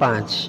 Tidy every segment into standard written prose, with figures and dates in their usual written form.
5।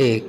1।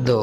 2।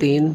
3,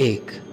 1।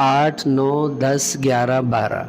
8, 9, 10, 11, 12,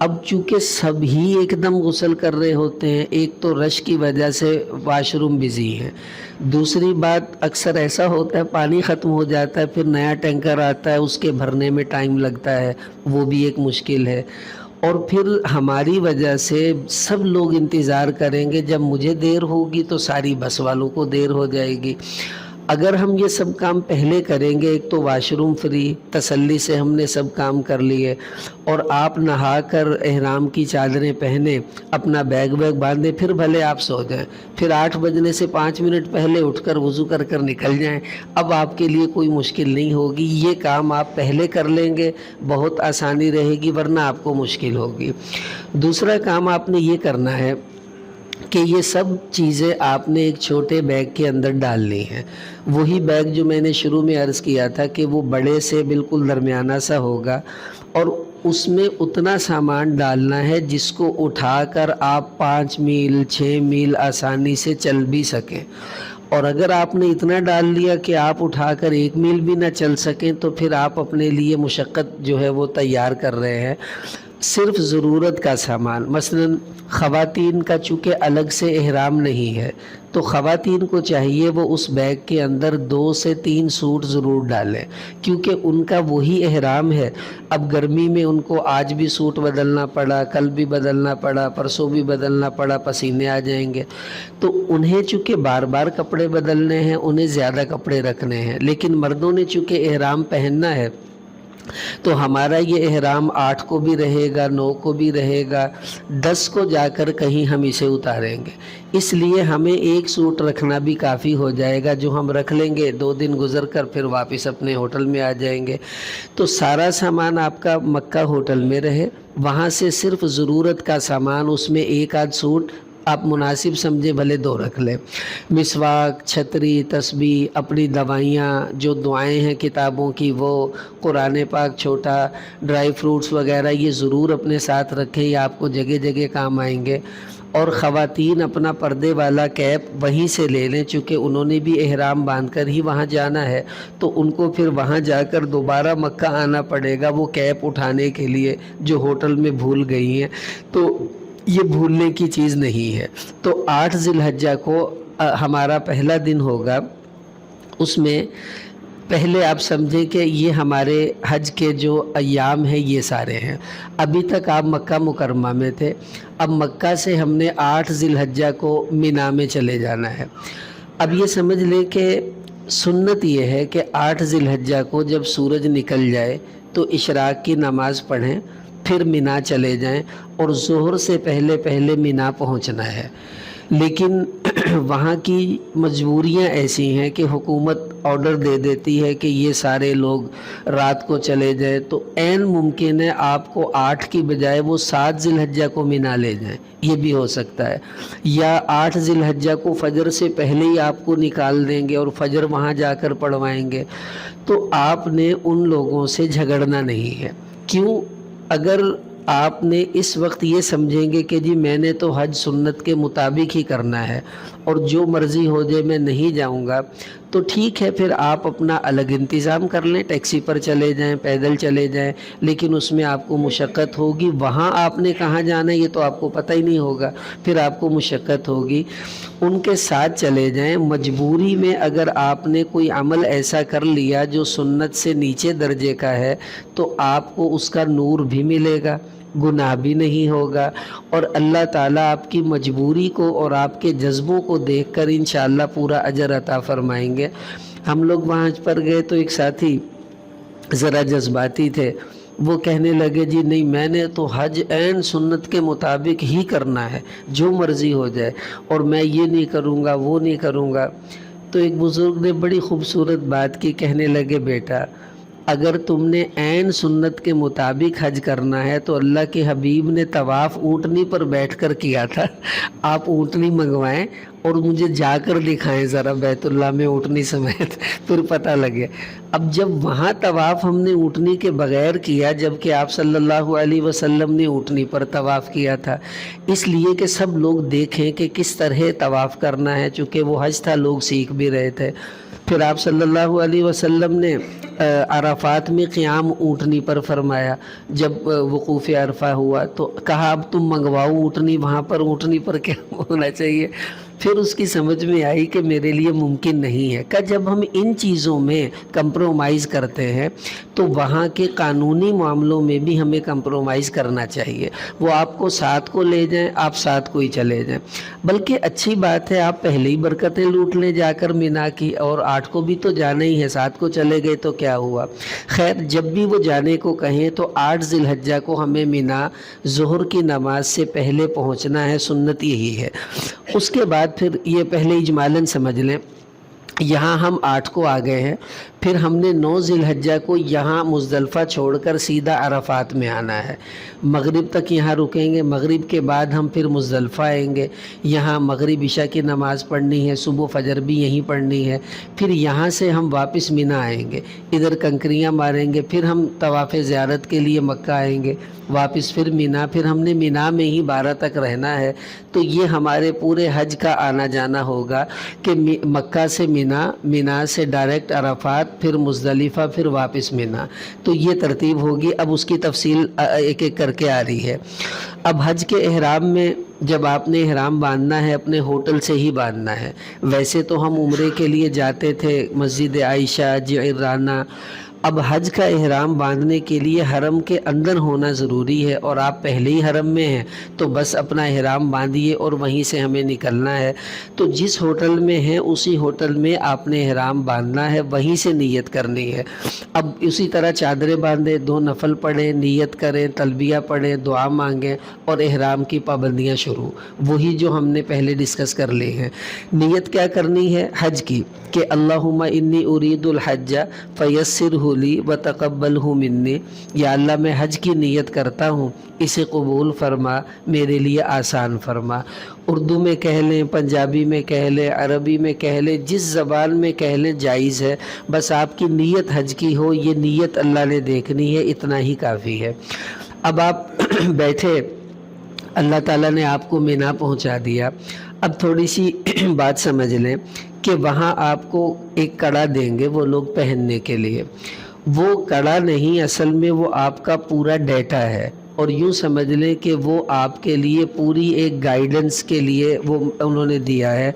اب چونکہ سب ہی ایک دم غسل کر رہے ہوتے ہیں، ایک تو رش کی وجہ سے واش روم بزی ہے، دوسری بات اکثر ایسا ہوتا ہے پانی ختم ہو جاتا ہے، پھر نیا ٹینکر آتا ہے، اس کے بھرنے میں ٹائم لگتا ہے، وہ بھی ایک مشکل ہے، اور پھر ہماری وجہ سے سب لوگ انتظار کریں گے، جب مجھے دیر ہوگی تو ساری بس والوں کو دیر ہو جائے گی۔ اگر ہم یہ سب کام پہلے کریں گے، ایک تو واش روم فری، تسلی سے ہم نے سب کام کر لیے، اور آپ نہا کر احرام کی چادریں پہنے، اپنا بیگ باندھیں، پھر بھلے آپ سو جائیں، پھر 8 بجنے سے 5 منٹ پہلے اٹھ کر وضو کر نکل جائیں، اب آپ کے لیے کوئی مشکل نہیں ہوگی۔ یہ کام آپ پہلے کر لیں گے، بہت آسانی رہے گی، ورنہ آپ کو مشکل ہوگی۔ دوسرا کام آپ نے یہ کرنا ہے کہ یہ سب چیزیں آپ نے ایک چھوٹے بیگ کے اندر ڈالنی ہیں، وہی بیگ جو میں نے شروع میں عرض کیا تھا کہ وہ بڑے سے بالکل درمیانہ سا ہوگا، اور اس میں اتنا سامان ڈالنا ہے جس کو اٹھا کر آپ 5 میل 6 میل آسانی سے چل بھی سکیں، اور اگر آپ نے اتنا ڈال لیا کہ آپ اٹھا کر 1 میل بھی نہ چل سکیں تو پھر آپ اپنے لیے مشقت جو ہے وہ تیار کر رہے ہیں۔ صرف ضرورت کا سامان، مثلا خواتین کا چونکہ الگ سے احرام نہیں ہے تو خواتین کو چاہیے وہ اس بیگ کے اندر 2 سے 3 سوٹ ضرور ڈالیں، کیونکہ ان کا وہی احرام ہے۔ اب گرمی میں ان کو آج بھی سوٹ بدلنا پڑا، کل بھی بدلنا پڑا، پرسوں بھی بدلنا پڑا، پسینے آ جائیں گے، تو انہیں چونکہ بار بار کپڑے بدلنے ہیں، انہیں زیادہ کپڑے رکھنے ہیں، لیکن مردوں نے چونکہ احرام پہننا ہے تو ہمارا یہ احرام 8 کو بھی رہے گا، 9 کو بھی رہے گا، 10 کو جا کر کہیں ہم اسے اتاریں گے، اس لیے ہمیں 1 سوٹ رکھنا بھی کافی ہو جائے گا، جو ہم رکھ لیں گے، 2 دن گزر کر پھر واپس اپنے ہوٹل میں آ جائیں گے۔ تو سارا سامان آپ کا مکہ ہوٹل میں رہے، وہاں سے صرف ضرورت کا سامان، اس میں 1 آدھ سوٹ آپ مناسب سمجھے بھلے 2 رکھ لیں، مسواک، چھتری، تسبیح، اپنی دوائیاں، جو دعائیں ہیں کتابوں کی وہ، قرآن پاک چھوٹا، ڈرائی فروٹس وغیرہ یہ ضرور اپنے ساتھ رکھیں، یہ آپ کو جگہ جگہ کام آئیں گے۔ اور خواتین اپنا پردے والا کیپ وہیں سے لے لیں، چونکہ انہوں نے بھی احرام باندھ کر ہی وہاں جانا ہے، تو ان کو پھر وہاں جا کر دوبارہ مکہ آنا پڑے گا وہ کیپ اٹھانے کے لیے جو ہوٹل میں بھول گئی ہیں، تو یہ بھولنے کی چیز نہیں ہے۔ تو 8 ذی الحجہ کو ہمارا پہلا دن ہوگا، اس میں پہلے آپ سمجھیں کہ یہ ہمارے حج کے جو ایام ہیں یہ سارے ہیں۔ ابھی تک آپ مکہ مکرمہ میں تھے، اب مکہ سے ہم نے 8 ذی الحجہ کو مینا میں چلے جانا ہے۔ اب یہ سمجھ لیں کہ سنت یہ ہے کہ 8 ذی الحجہ کو جب سورج نکل جائے تو اشراق کی نماز پڑھیں، پھر مینا چلے جائیں، اور ظہر سے پہلے پہلے مینا پہنچنا ہے۔ لیکن وہاں کی مجبوریاں ایسی ہیں کہ حکومت آرڈر دے دیتی ہے کہ یہ سارے لوگ رات کو چلے جائیں، تو عین ممکن ہے آپ کو 8 کی بجائے وہ 7 ذی الحجہ کو مینا لے جائیں، یہ بھی ہو سکتا ہے، یا 8 ذی الحجہ کو فجر سے پہلے ہی آپ کو نکال دیں گے اور فجر وہاں جا کر پڑھوائیں گے۔ تو آپ نے ان لوگوں سے جھگڑنا نہیں ہے۔ کیوں؟ اگر آپ نے اس وقت یہ سمجھیں گے کہ جی میں نے تو حج سنت کے مطابق ہی کرنا ہے اور جو مرضی ہو جائے میں نہیں جاؤں گا، تو ٹھیک ہے، پھر آپ اپنا الگ انتظام کر لیں، ٹیکسی پر چلے جائیں، پیدل چلے جائیں، لیکن اس میں آپ کو مشقت ہوگی، وہاں آپ نے کہاں جانا ہے یہ تو آپ کو پتہ ہی نہیں ہوگا، پھر آپ کو مشقت ہوگی۔ ان کے ساتھ چلے جائیں۔ مجبوری میں اگر آپ نے کوئی عمل ایسا کر لیا جو سنت سے نیچے درجے کا ہے تو آپ کو اس کا نور بھی ملے گا، گناہ بھی نہیں ہوگا، اور اللہ تعالیٰ آپ کی مجبوری کو اور آپ کے جذبوں کو دیکھ کر انشاءاللہ پورا اجر عطا فرمائیں گے۔ ہم لوگ وہاں پر گئے تو ایک ساتھی ذرا جذباتی تھے، وہ کہنے لگے جی نہیں میں نے تو حج عین سنت کے مطابق ہی کرنا ہے، جو مرضی ہو جائے، اور میں یہ نہیں کروں گا وہ نہیں کروں گا۔ تو ایک بزرگ نے بڑی خوبصورت بات کی، کہنے لگے بیٹا اگر تم نے عین سنت کے مطابق حج کرنا ہے تو اللہ کے حبیب نے طواف اونٹنی پر بیٹھ کر کیا تھا، آپ اونٹنی منگوائیں اور مجھے جا کر دکھائیں ذرا بیت اللہ میں اونٹنی سمیت، پھر پتہ لگے۔ اب جب وہاں طواف ہم نے اونٹنی کے بغیر کیا، جبکہ آپ صلی اللہ علیہ وسلم نے اونٹنی پر طواف کیا تھا، اس لیے کہ سب لوگ دیکھیں کہ کس طرح طواف کرنا ہے، چونکہ وہ حج تھا، لوگ سیکھ بھی رہے تھے۔ پھر آپ صلی اللہ علیہ وسلم نے عرفات میں قیام اونٹنی پر فرمایا. جب وقوف عرفہ ہوا تو کہا اب تم منگواؤ اونٹنی، وہاں پر اونٹنی پر کیا ہونا چاہیے. پھر اس کی سمجھ میں آئی کہ میرے لیے ممکن نہیں ہے. کہ جب ہم ان چیزوں میں کمپرومائز کرتے ہیں تو وہاں کے قانونی معاملوں میں بھی ہمیں کمپرومائز کرنا چاہیے. وہ آپ کو ساتھ کو لے جائیں، آپ ساتھ کو ہی چلے جائیں. بلکہ اچھی بات ہے آپ پہلے ہی برکتیں لوٹ لیں جا کر مینا کی، اور 8 کو بھی تو جانا ہی ہے، 7 کو چلے گئے تو کیا ہوا. خیر جب بھی وہ جانے کو کہیں تو 8 ذی الحجہ کو ہمیں مینا ظہر کی نماز سے پہلے پہنچنا ہے، سنت یہی ہے. اس کے بعد پھر یہ پہلے اجمالاً سمجھ لیں، یہاں ہم 8 کو آ گئے ہیں، پھر ہم نے 9 ذی الحجہ کو یہاں مزدلفہ چھوڑ کر سیدھا عرفات میں آنا ہے. مغرب تک یہاں رکیں گے، مغرب کے بعد ہم پھر مزدلفہ آئیں گے، یہاں مغرب عشاء کی نماز پڑھنی ہے، صبح فجر بھی یہیں پڑھنی ہے. پھر یہاں سے ہم واپس مینا آئیں گے، ادھر کنکریاں ماریں گے، پھر ہم طواف زیارت کے لیے مکہ آئیں گے، واپس پھر مینا، پھر ہم نے مینا میں ہی 12 تک رہنا ہے. تو یہ ہمارے پورے حج کا آنا جانا ہوگا کہ مکہ سے مینا، مینا سے ڈائریکٹ عرفات، پھر مزدلفہ، پھر واپس مینا. تو یہ ترتیب ہوگی. اب اس کی تفصیل ایک ایک کر کے آ رہی ہے. اب حج کے احرام میں جب آپ نے احرام باندھنا ہے اپنے ہوٹل سے ہی باندھنا ہے. ویسے تو ہم عمرے کے لیے جاتے تھے مسجد عائشہ، جعرانہ. اب حج کا احرام باندھنے کے لیے حرم کے اندر ہونا ضروری ہے، اور آپ پہلے ہی حرم میں ہیں تو بس اپنا احرام باندھیے اور وہیں سے ہمیں نکلنا ہے. تو جس ہوٹل میں ہیں اسی ہوٹل میں آپ نے احرام باندھنا ہے، وہیں سے نیت کرنی ہے. اب اسی طرح چادریں باندھیں، 2 نفل پڑھیں، نیت کریں، تلبیہ پڑھیں، دعا مانگیں، اور احرام کی پابندیاں شروع، وہی جو ہم نے پہلے ڈسکس کر لی ہیں. نیت کیا کرنی ہے حج کی کہ اللہم انی ارید الحج فیسرہ لی وتقبلہ منی. یا اللہ میں حج کی نیت کرتا ہوں، اسے قبول فرما، میرے لیے آسان فرما. اردو میں کہہ لیں، پنجابی میں کہہ لیں، عربی میں کہہ لیں، جس زبان میں کہہ لیں جائز ہے. بس آپ کی نیت حج کی ہو، یہ نیت اللہ نے دیکھنی ہے، اتنا ہی کافی ہے. اب آپ بیٹھے، اللہ تعالیٰ نے آپ کو مینا پہنچا دیا. اب تھوڑی سی بات سمجھ لیں کہ وہاں آپ کو ایک کڑا دیں گے وہ لوگ پہننے کے لیے. وہ کڑا نہیں، اصل میں وہ آپ کا پورا ڈیٹا ہے، اور یوں سمجھ لیں کہ وہ آپ کے لیے پوری ایک گائیڈنس کے لیے وہ انہوں نے دیا ہے.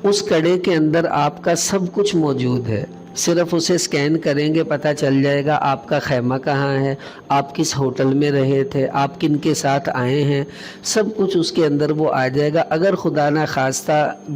اس کڑے کے اندر آپ کا سب کچھ موجود ہے. صرف اسے سکین کریں گے پتہ چل جائے گا آپ کا خیمہ کہاں ہے، آپ کس ہوٹل میں رہے تھے، آپ کن کے ساتھ آئے ہیں، سب کچھ اس کے اندر وہ آ جائے گا. اگر خدا نہ خواستہ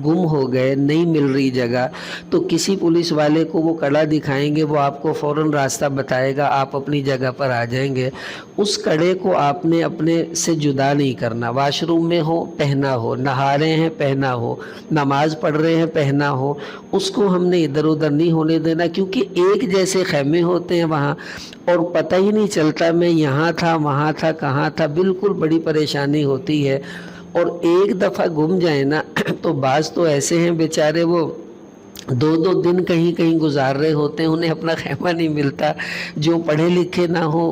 گم ہو گئے، نہیں مل رہی جگہ، تو کسی پولیس والے کو وہ کڑا دکھائیں گے، وہ آپ کو فوراً راستہ بتائے گا، آپ اپنی جگہ پر آ جائیں گے. اس کڑے کو آپ نے اپنے سے جدا نہیں کرنا. واش روم میں ہو پہنا ہو، نہا رہے ہیں پہنا ہو، نماز پڑھ رہے ہیں پہنا ہو، اس کو ہم نے ادھر ادھر نہیں ہونے دینا. کیونکہ ایک جیسے خیمے ہوتے ہیں وہاں، اور پتہ ہی نہیں چلتا میں یہاں تھا وہاں تھا کہاں تھا. بالکل بڑی پریشانی ہوتی ہے. اور ایک دفعہ گم جائے نا تو بعض تو ایسے ہیں بیچارے وہ 2 دن کہیں کہیں گزار رہے ہوتے ہیں، انہیں اپنا خیمہ نہیں ملتا. جو پڑھے لکھے نہ ہو،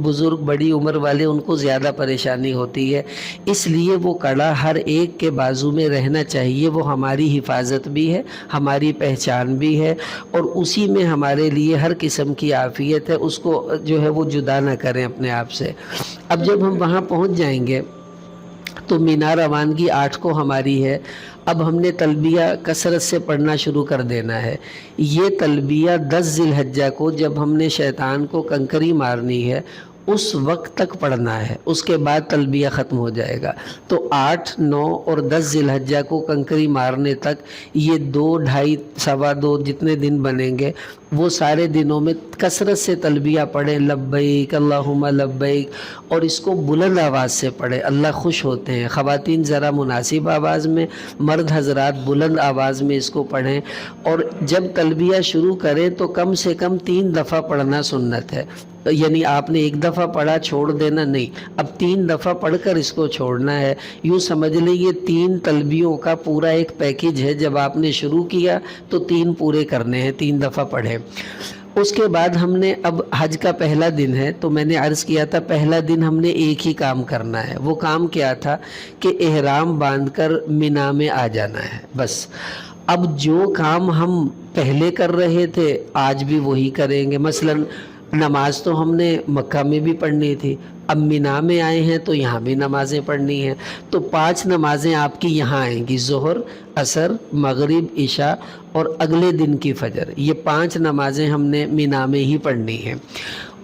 بزرگ بڑی عمر والے، ان کو زیادہ پریشانی ہوتی ہے. اس لیے وہ کڑا ہر ایک کے بازو میں رہنا چاہیے. وہ ہماری حفاظت بھی ہے، ہماری پہچان بھی ہے، اور اسی میں ہمارے لیے ہر قسم کی عافیت ہے. اس کو جو ہے وہ جدا نہ کریں اپنے آپ سے. اب جب ہم وہاں پہنچ جائیں گے تو مینا روانگی 8 کو ہماری ہے. اب ہم نے تلبیہ کثرت سے پڑھنا شروع کر دینا ہے. یہ تلبیہ 10 ذی الحجہ کو جب ہم نے شیطان کو کنکری مارنی ہے اس وقت تک پڑھنا ہے، اس کے بعد تلبیہ ختم ہو جائے گا. تو 8، 9 اور 10 ذی الحجہ کو کنکری مارنے تک یہ 2، 2.5، 2.25 جتنے دن بنیں گے وہ سارے دنوں میں کثرت سے تلبیہ پڑھیں، لبیک اللہم لبیک، اور اس کو بلند آواز سے پڑھیں. اللہ خوش ہوتے ہیں. خواتین ذرا مناسب آواز میں، مرد حضرات بلند آواز میں اس کو پڑھیں. اور جب تلبیہ شروع کریں تو کم سے کم 3 دفعہ پڑھنا سنت ہے. یعنی آپ نے 1 دفعہ پڑھا چھوڑ دینا نہیں، اب 3 دفعہ پڑھ کر اس کو چھوڑنا ہے. یوں سمجھ لیں یہ 3 تلبیوں کا پورا ایک پیکج ہے. جب آپ نے شروع کیا تو 3 پورے کرنے ہیں، 3 دفعہ پڑھیں. اس کے بعد ہم نے، اب حج کا پہلا دن ہے تو میں نے عرض کیا تھا پہلا دن ہم نے ایک ہی کام کرنا ہے. وہ کام کیا تھا کہ احرام باندھ کر مینا میں آ جانا ہے بس. اب جو کام ہم پہلے کر رہے تھے آج بھی وہی کریں گے. مثلاً نماز تو ہم نے مکہ میں بھی پڑھنی تھی, اب مینا میں آئے ہیں تو یہاں بھی نمازیں پڑھنی ہیں, تو 5 نمازیں آپ کی یہاں آئیں گی, ظہر, عصر, مغرب, عشاء اور اگلے دن کی فجر. یہ 5 نمازیں ہم نے مینا میں ہی پڑھنی ہیں.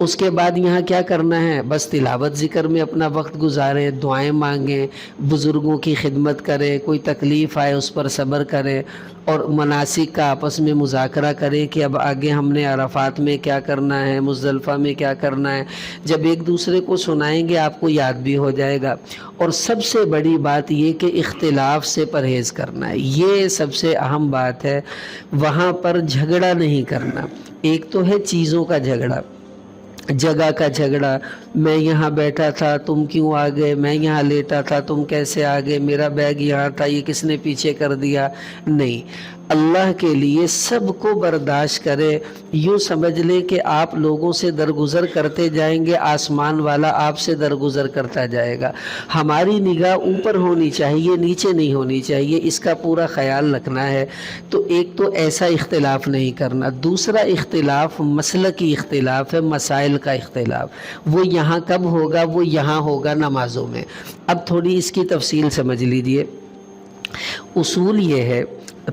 اس کے بعد یہاں کیا کرنا ہے؟ بس تلاوت ذکر میں اپنا وقت گزاریں, دعائیں مانگیں, بزرگوں کی خدمت کریں, کوئی تکلیف آئے اس پر صبر کریں, اور مناسک کا آپس میں مذاکرہ کریں کہ اب آگے ہم نے عرفات میں کیا کرنا ہے, مزدلفہ میں کیا کرنا ہے. جب ایک دوسرے کو سنائیں گے آپ کو یاد بھی ہو جائے گا. اور سب سے بڑی بات یہ کہ اختلاف سے پرہیز کرنا ہے, یہ سب سے اہم بات ہے. وہاں پر جھگڑا نہیں کرنا. ایک تو ہے چیزوں کا جھگڑا, جگہ کا جھگڑا, میں یہاں بیٹھا تھا تم کیوں آ گئے, میں یہاں لیٹا تھا تم کیسے آ گئے, میرا بیگ یہاں تھا یہ کس نے پیچھے کر دیا. نہیں, اللہ کے لیے سب کو برداشت کرے. یوں سمجھ لے کہ آپ لوگوں سے درگزر کرتے جائیں گے, آسمان والا آپ سے درگزر کرتا جائے گا. ہماری نگاہ اوپر ہونی چاہیے, نیچے نہیں ہونی چاہیے, اس کا پورا خیال رکھنا ہے. تو ایک تو ایسا اختلاف نہیں کرنا. دوسرا اختلاف مسلکی اختلاف ہے, مسائل کا اختلاف. وہ یہاں کب ہوگا؟ وہ یہاں ہوگا نمازوں میں. اب تھوڑی اس کی تفصیل سمجھ لیجئے. اصول یہ ہے,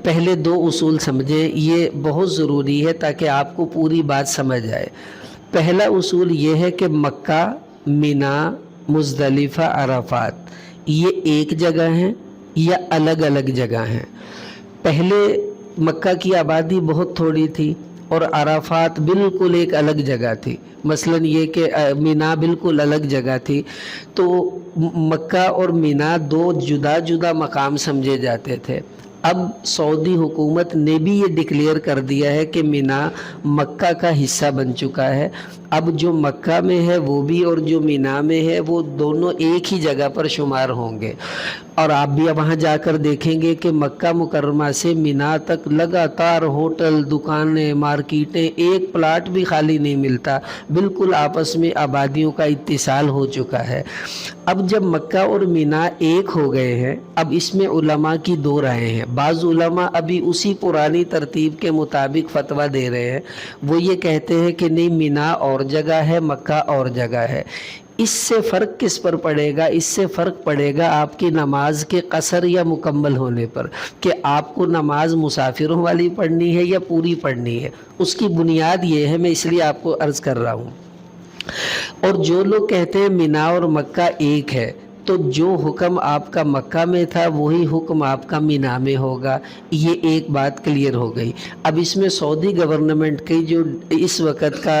پہلے 2 اصول سمجھیں, یہ بہت ضروری ہے تاکہ آپ کو پوری بات سمجھ آئے. پہلا اصول یہ ہے کہ مکہ, مینا, مزدلفہ, عرفات یہ ایک جگہ ہیں یا الگ الگ جگہ ہیں؟ پہلے مکہ کی آبادی بہت تھوڑی تھی اور عرفات بالکل ایک الگ جگہ تھی. مثلاً یہ کہ مینا بالکل الگ جگہ تھی, تو مکہ اور مینا 2 جدا جدا مقام سمجھے جاتے تھے. اب سعودی حکومت نے بھی یہ ڈکلیئر کر دیا ہے کہ مینا مکہ کا حصہ بن چکا ہے. اب جو مکہ میں ہے وہ بھی اور جو مینا میں ہے وہ دونوں ایک ہی جگہ پر شمار ہوں گے. اور آپ بھی وہاں جا کر دیکھیں گے کہ مکہ مکرمہ سے مینا تک لگاتار ہوٹل, دکانیں, مارکیٹیں, ایک پلاٹ بھی خالی نہیں ملتا. بالکل آپس میں آبادیوں کا اتصال ہو چکا ہے. اب جب مکہ اور مینا ایک ہو گئے ہیں, اب اس میں علماء کی 2 رائے ہیں. بعض علماء ابھی اسی پرانی ترتیب کے مطابق فتویٰ دے رہے ہیں. وہ یہ کہتے ہیں کہ نہیں, مینا اور جگہ ہے, مکہ اور جگہ ہے. اس سے فرق کس پر پڑے گا؟ اس سے فرق پڑے گا آپ کی نماز کے قصر یا مکمل ہونے پر, کہ آپ کو نماز مسافروں والی پڑھنی ہے یا پوری پڑھنی ہے. اس کی بنیاد یہ ہے, میں اس لیے آپ کو عرض کر رہا ہوں. اور جو لوگ کہتے ہیں مینا اور مکہ ایک ہے, تو جو حکم آپ کا مکہ میں تھا وہی حکم آپ کا مینا میں ہوگا. یہ ایک بات کلیئر ہو گئی. اب اس میں سعودی گورنمنٹ کی جو اس وقت کا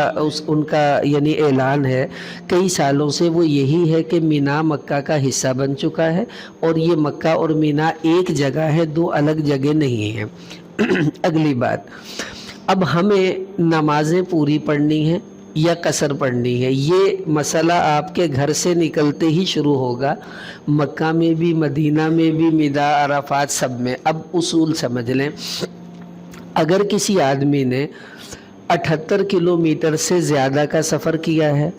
ان کا یعنی اعلان ہے کئی سالوں سے, وہ یہی ہے کہ مینا مکہ کا حصہ بن چکا ہے اور یہ مکہ اور مینا ایک جگہ ہے, 2 الگ جگہ نہیں ہیں. اگلی بات, اب ہمیں نمازیں پوری پڑھنی ہیں یا قصر پڑھنی ہے, یہ مسئلہ آپ کے گھر سے نکلتے ہی شروع ہوگا. مکہ میں بھی, مدینہ میں بھی, مینا, عرفات سب میں. اب اصول سمجھ لیں. اگر کسی آدمی نے 78 کلومیٹر سے زیادہ کا سفر کیا ہے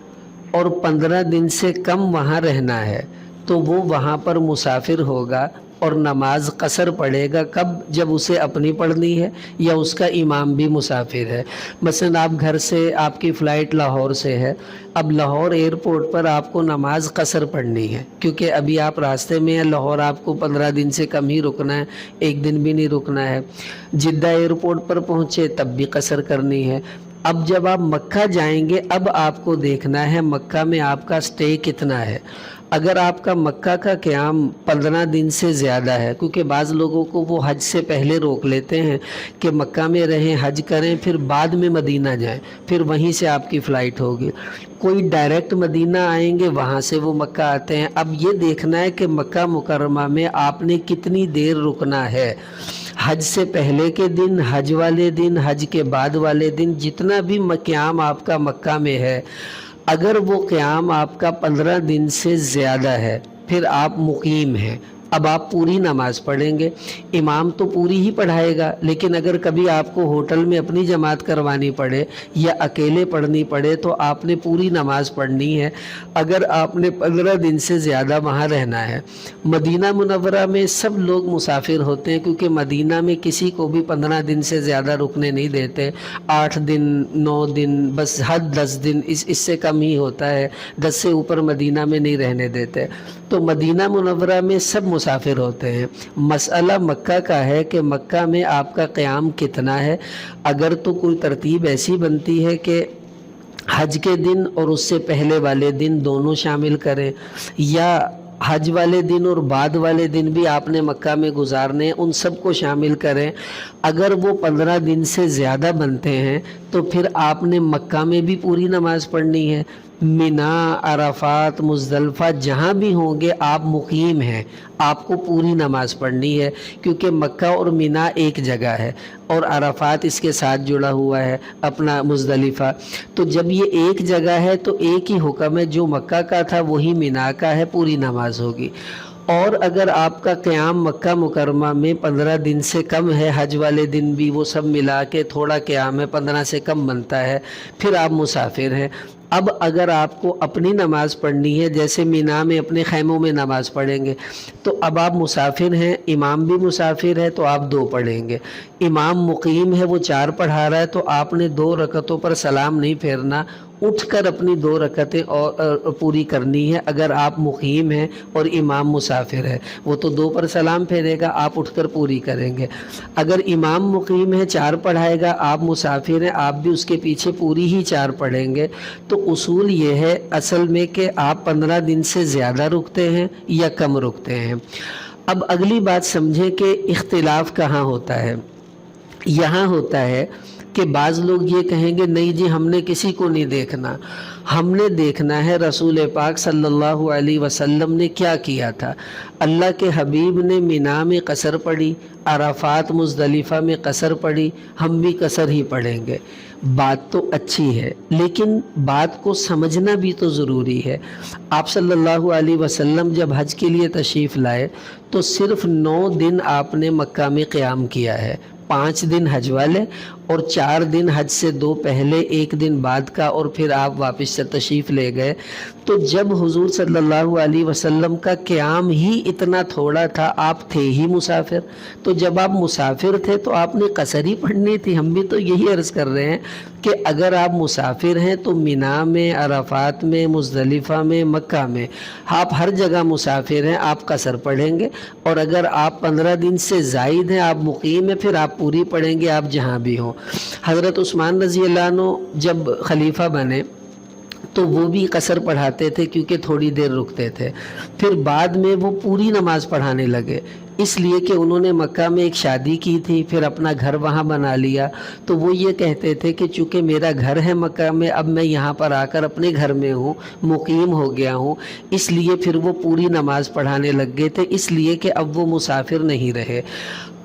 اور 15 دن سے کم وہاں رہنا ہے, تو وہ وہاں پر مسافر ہوگا اور نماز قصر پڑھے گا. کب؟ جب اسے اپنی پڑھنی ہے یا اس کا امام بھی مسافر ہے. مثلا آپ گھر سے, آپ کی فلائٹ لاہور سے ہے, اب لاہور ایئرپورٹ پر آپ کو نماز قصر پڑھنی ہے کیونکہ ابھی آپ راستے میں ہیں. لاہور آپ کو 15 دن سے کم ہی رکنا ہے, 1 دن بھی نہیں رکنا ہے. جدہ ایئرپورٹ پر پہنچے تب بھی قصر کرنی ہے. اب جب آپ مکہ جائیں گے, اب آپ کو دیکھنا ہے مکہ میں آپ کا سٹے کتنا ہے. اگر آپ کا مکہ کا قیام 15 دن سے زیادہ ہے, کیونکہ بعض لوگوں کو وہ حج سے پہلے روک لیتے ہیں کہ مکہ میں رہیں, حج کریں, پھر بعد میں مدینہ جائیں, پھر وہیں سے آپ کی فلائٹ ہوگی. کوئی ڈائریکٹ مدینہ آئیں گے, وہاں سے وہ مکہ آتے ہیں. اب یہ دیکھنا ہے کہ مکہ مکرمہ میں آپ نے کتنی دیر رکنا ہے. حج سے پہلے کے دن, حج والے دن, حج کے بعد والے دن, جتنا بھی قیام آپ کا مکہ میں ہے, اگر وہ قیام آپ کا 15 دن سے زیادہ ہے, پھر آپ مقیم ہیں. اب آپ پوری نماز پڑھیں گے، امام تو پوری ہی پڑھائے گا، لیکن اگر کبھی آپ کو ہوٹل میں اپنی جماعت کروانی پڑے یا اکیلے پڑھنی پڑے تو آپ نے پوری نماز پڑھنی ہے۔ اگر آپ نے 15 دن سے زیادہ وہاں رہنا ہے، مدینہ منورہ میں سب لوگ مسافر ہوتے ہیں، کیونکہ مدینہ میں کسی کو بھی 15 دن سے زیادہ رکنے نہیں دیتے، 8 دن 9 دن بس، حد 10 دن، اس سے کم ہی ہوتا ہے، 10 سے اوپر مدینہ میں نہیں رہنے دیتے۔ تو مدینہ منورہ میں سب مسافر ہوتے ہیں۔ مسئلہ مکہ کا ہے کہ مکہ میں آپ کا قیام کتنا ہے۔ اگر تو کوئی ترتیب ایسی بنتی ہے کہ حج کے دن اور اس سے پہلے والے دن دونوں شامل کریں، یا حج والے دن اور بعد والے دن بھی آپ نے مکہ میں گزارنے، ان سب کو شامل کریں۔ اگر وہ 15 دن سے زیادہ بنتے ہیں تو پھر آپ نے مکہ میں بھی پوری نماز پڑھنی ہے۔ مینا، عرفات، مزدلفہ جہاں بھی ہوں گے آپ مقیم ہیں، آپ کو پوری نماز پڑھنی ہے، کیونکہ مکہ اور مینا ایک جگہ ہے اور عرفات اس کے ساتھ جڑا ہوا ہے اپنا مزدلفہ۔ تو جب یہ ایک جگہ ہے تو ایک ہی حکم ہے، جو مکہ کا تھا وہی مینا کا ہے، پوری نماز ہوگی۔ اور اگر آپ کا قیام مکہ مکرمہ میں 15 دن سے کم ہے، حج والے دن بھی وہ سب ملا کے تھوڑا قیام ہے، 15 سے کم بنتا ہے، پھر آپ مسافر ہیں۔ اب اگر آپ کو اپنی نماز پڑھنی ہے، جیسے مینا میں اپنے خیموں میں نماز پڑھیں گے، تو اب آپ مسافر ہیں، امام بھی مسافر ہے تو آپ 2 پڑھیں گے۔ امام مقیم ہے، وہ 4 پڑھا رہا ہے تو آپ نے 2 رکعتوں پر سلام نہیں پھیرنا، اٹھ کر اپنی 2 رکعتیں اور پوری کرنی ہے۔ اگر آپ مقیم ہیں اور امام مسافر ہے، وہ تو 2 پر سلام پھیرے گا، آپ اٹھ کر پوری کریں گے۔ اگر امام مقیم ہے 4 پڑھائے گا، آپ مسافر ہیں، آپ بھی اس کے پیچھے پوری ہی 4 پڑھیں گے۔ تو اصول یہ ہے اصل میں کہ آپ 15 دن سے زیادہ رکتے ہیں یا کم رکتے ہیں۔ اب اگلی بات سمجھیں کہ اختلاف کہاں ہوتا ہے۔ یہاں ہوتا ہے کہ بعض لوگ یہ کہیں گے نہیں جی ہم نے کسی کو نہیں دیکھنا، ہم نے دیکھنا ہے رسول پاک صلی اللہ علیہ وسلم نے کیا کیا تھا۔ اللہ کے حبیب نے مینا میں قصر پڑھی، عرفات مزدلفہ میں قصر پڑھی، ہم بھی قصر ہی پڑھیں گے۔ بات تو اچھی ہے، لیکن بات کو سمجھنا بھی تو ضروری ہے۔ آپ صلی اللہ علیہ وسلم جب حج کے لیے تشریف لائے تو صرف 9 دن آپ نے مکہ میں قیام کیا ہے، 5 دن حج والے اور 4 دن حج سے 2 پہلے، 1 دن بعد کا، اور پھر آپ واپس سے تشریف لے گئے۔ تو جب حضور صلی اللہ علیہ وسلم کا قیام ہی اتنا تھوڑا تھا، آپ تھے ہی مسافر، تو جب آپ مسافر تھے تو آپ نے قصر ہی پڑھنی تھی۔ ہم بھی تو یہی عرض کر رہے ہیں کہ اگر آپ مسافر ہیں تو مینا میں، عرفات میں، مزدلفہ میں، مکہ میں، آپ ہر جگہ مسافر ہیں، آپ قصر پڑھیں گے۔ اور اگر آپ 15 دن سے زائد ہیں، آپ مقیم ہیں، پھر آپ پوری پڑھیں گے، آپ جہاں بھی ہوں۔ حضرت عثمان رضی اللہ عنہ جب خلیفہ بنے تو وہ بھی قصر پڑھاتے تھے، کیونکہ تھوڑی دیر رکتے تھے۔ پھر بعد میں وہ پوری نماز پڑھانے لگے، اس لیے کہ انہوں نے مکہ میں ایک شادی کی تھی، پھر اپنا گھر وہاں بنا لیا، تو وہ یہ کہتے تھے کہ چونکہ میرا گھر ہے مکہ میں، اب میں یہاں پر آ کر اپنے گھر میں ہوں، مقیم ہو گیا ہوں، اس لیے پھر وہ پوری نماز پڑھانے لگ گئے تھے، اس لیے کہ اب وہ مسافر نہیں رہے۔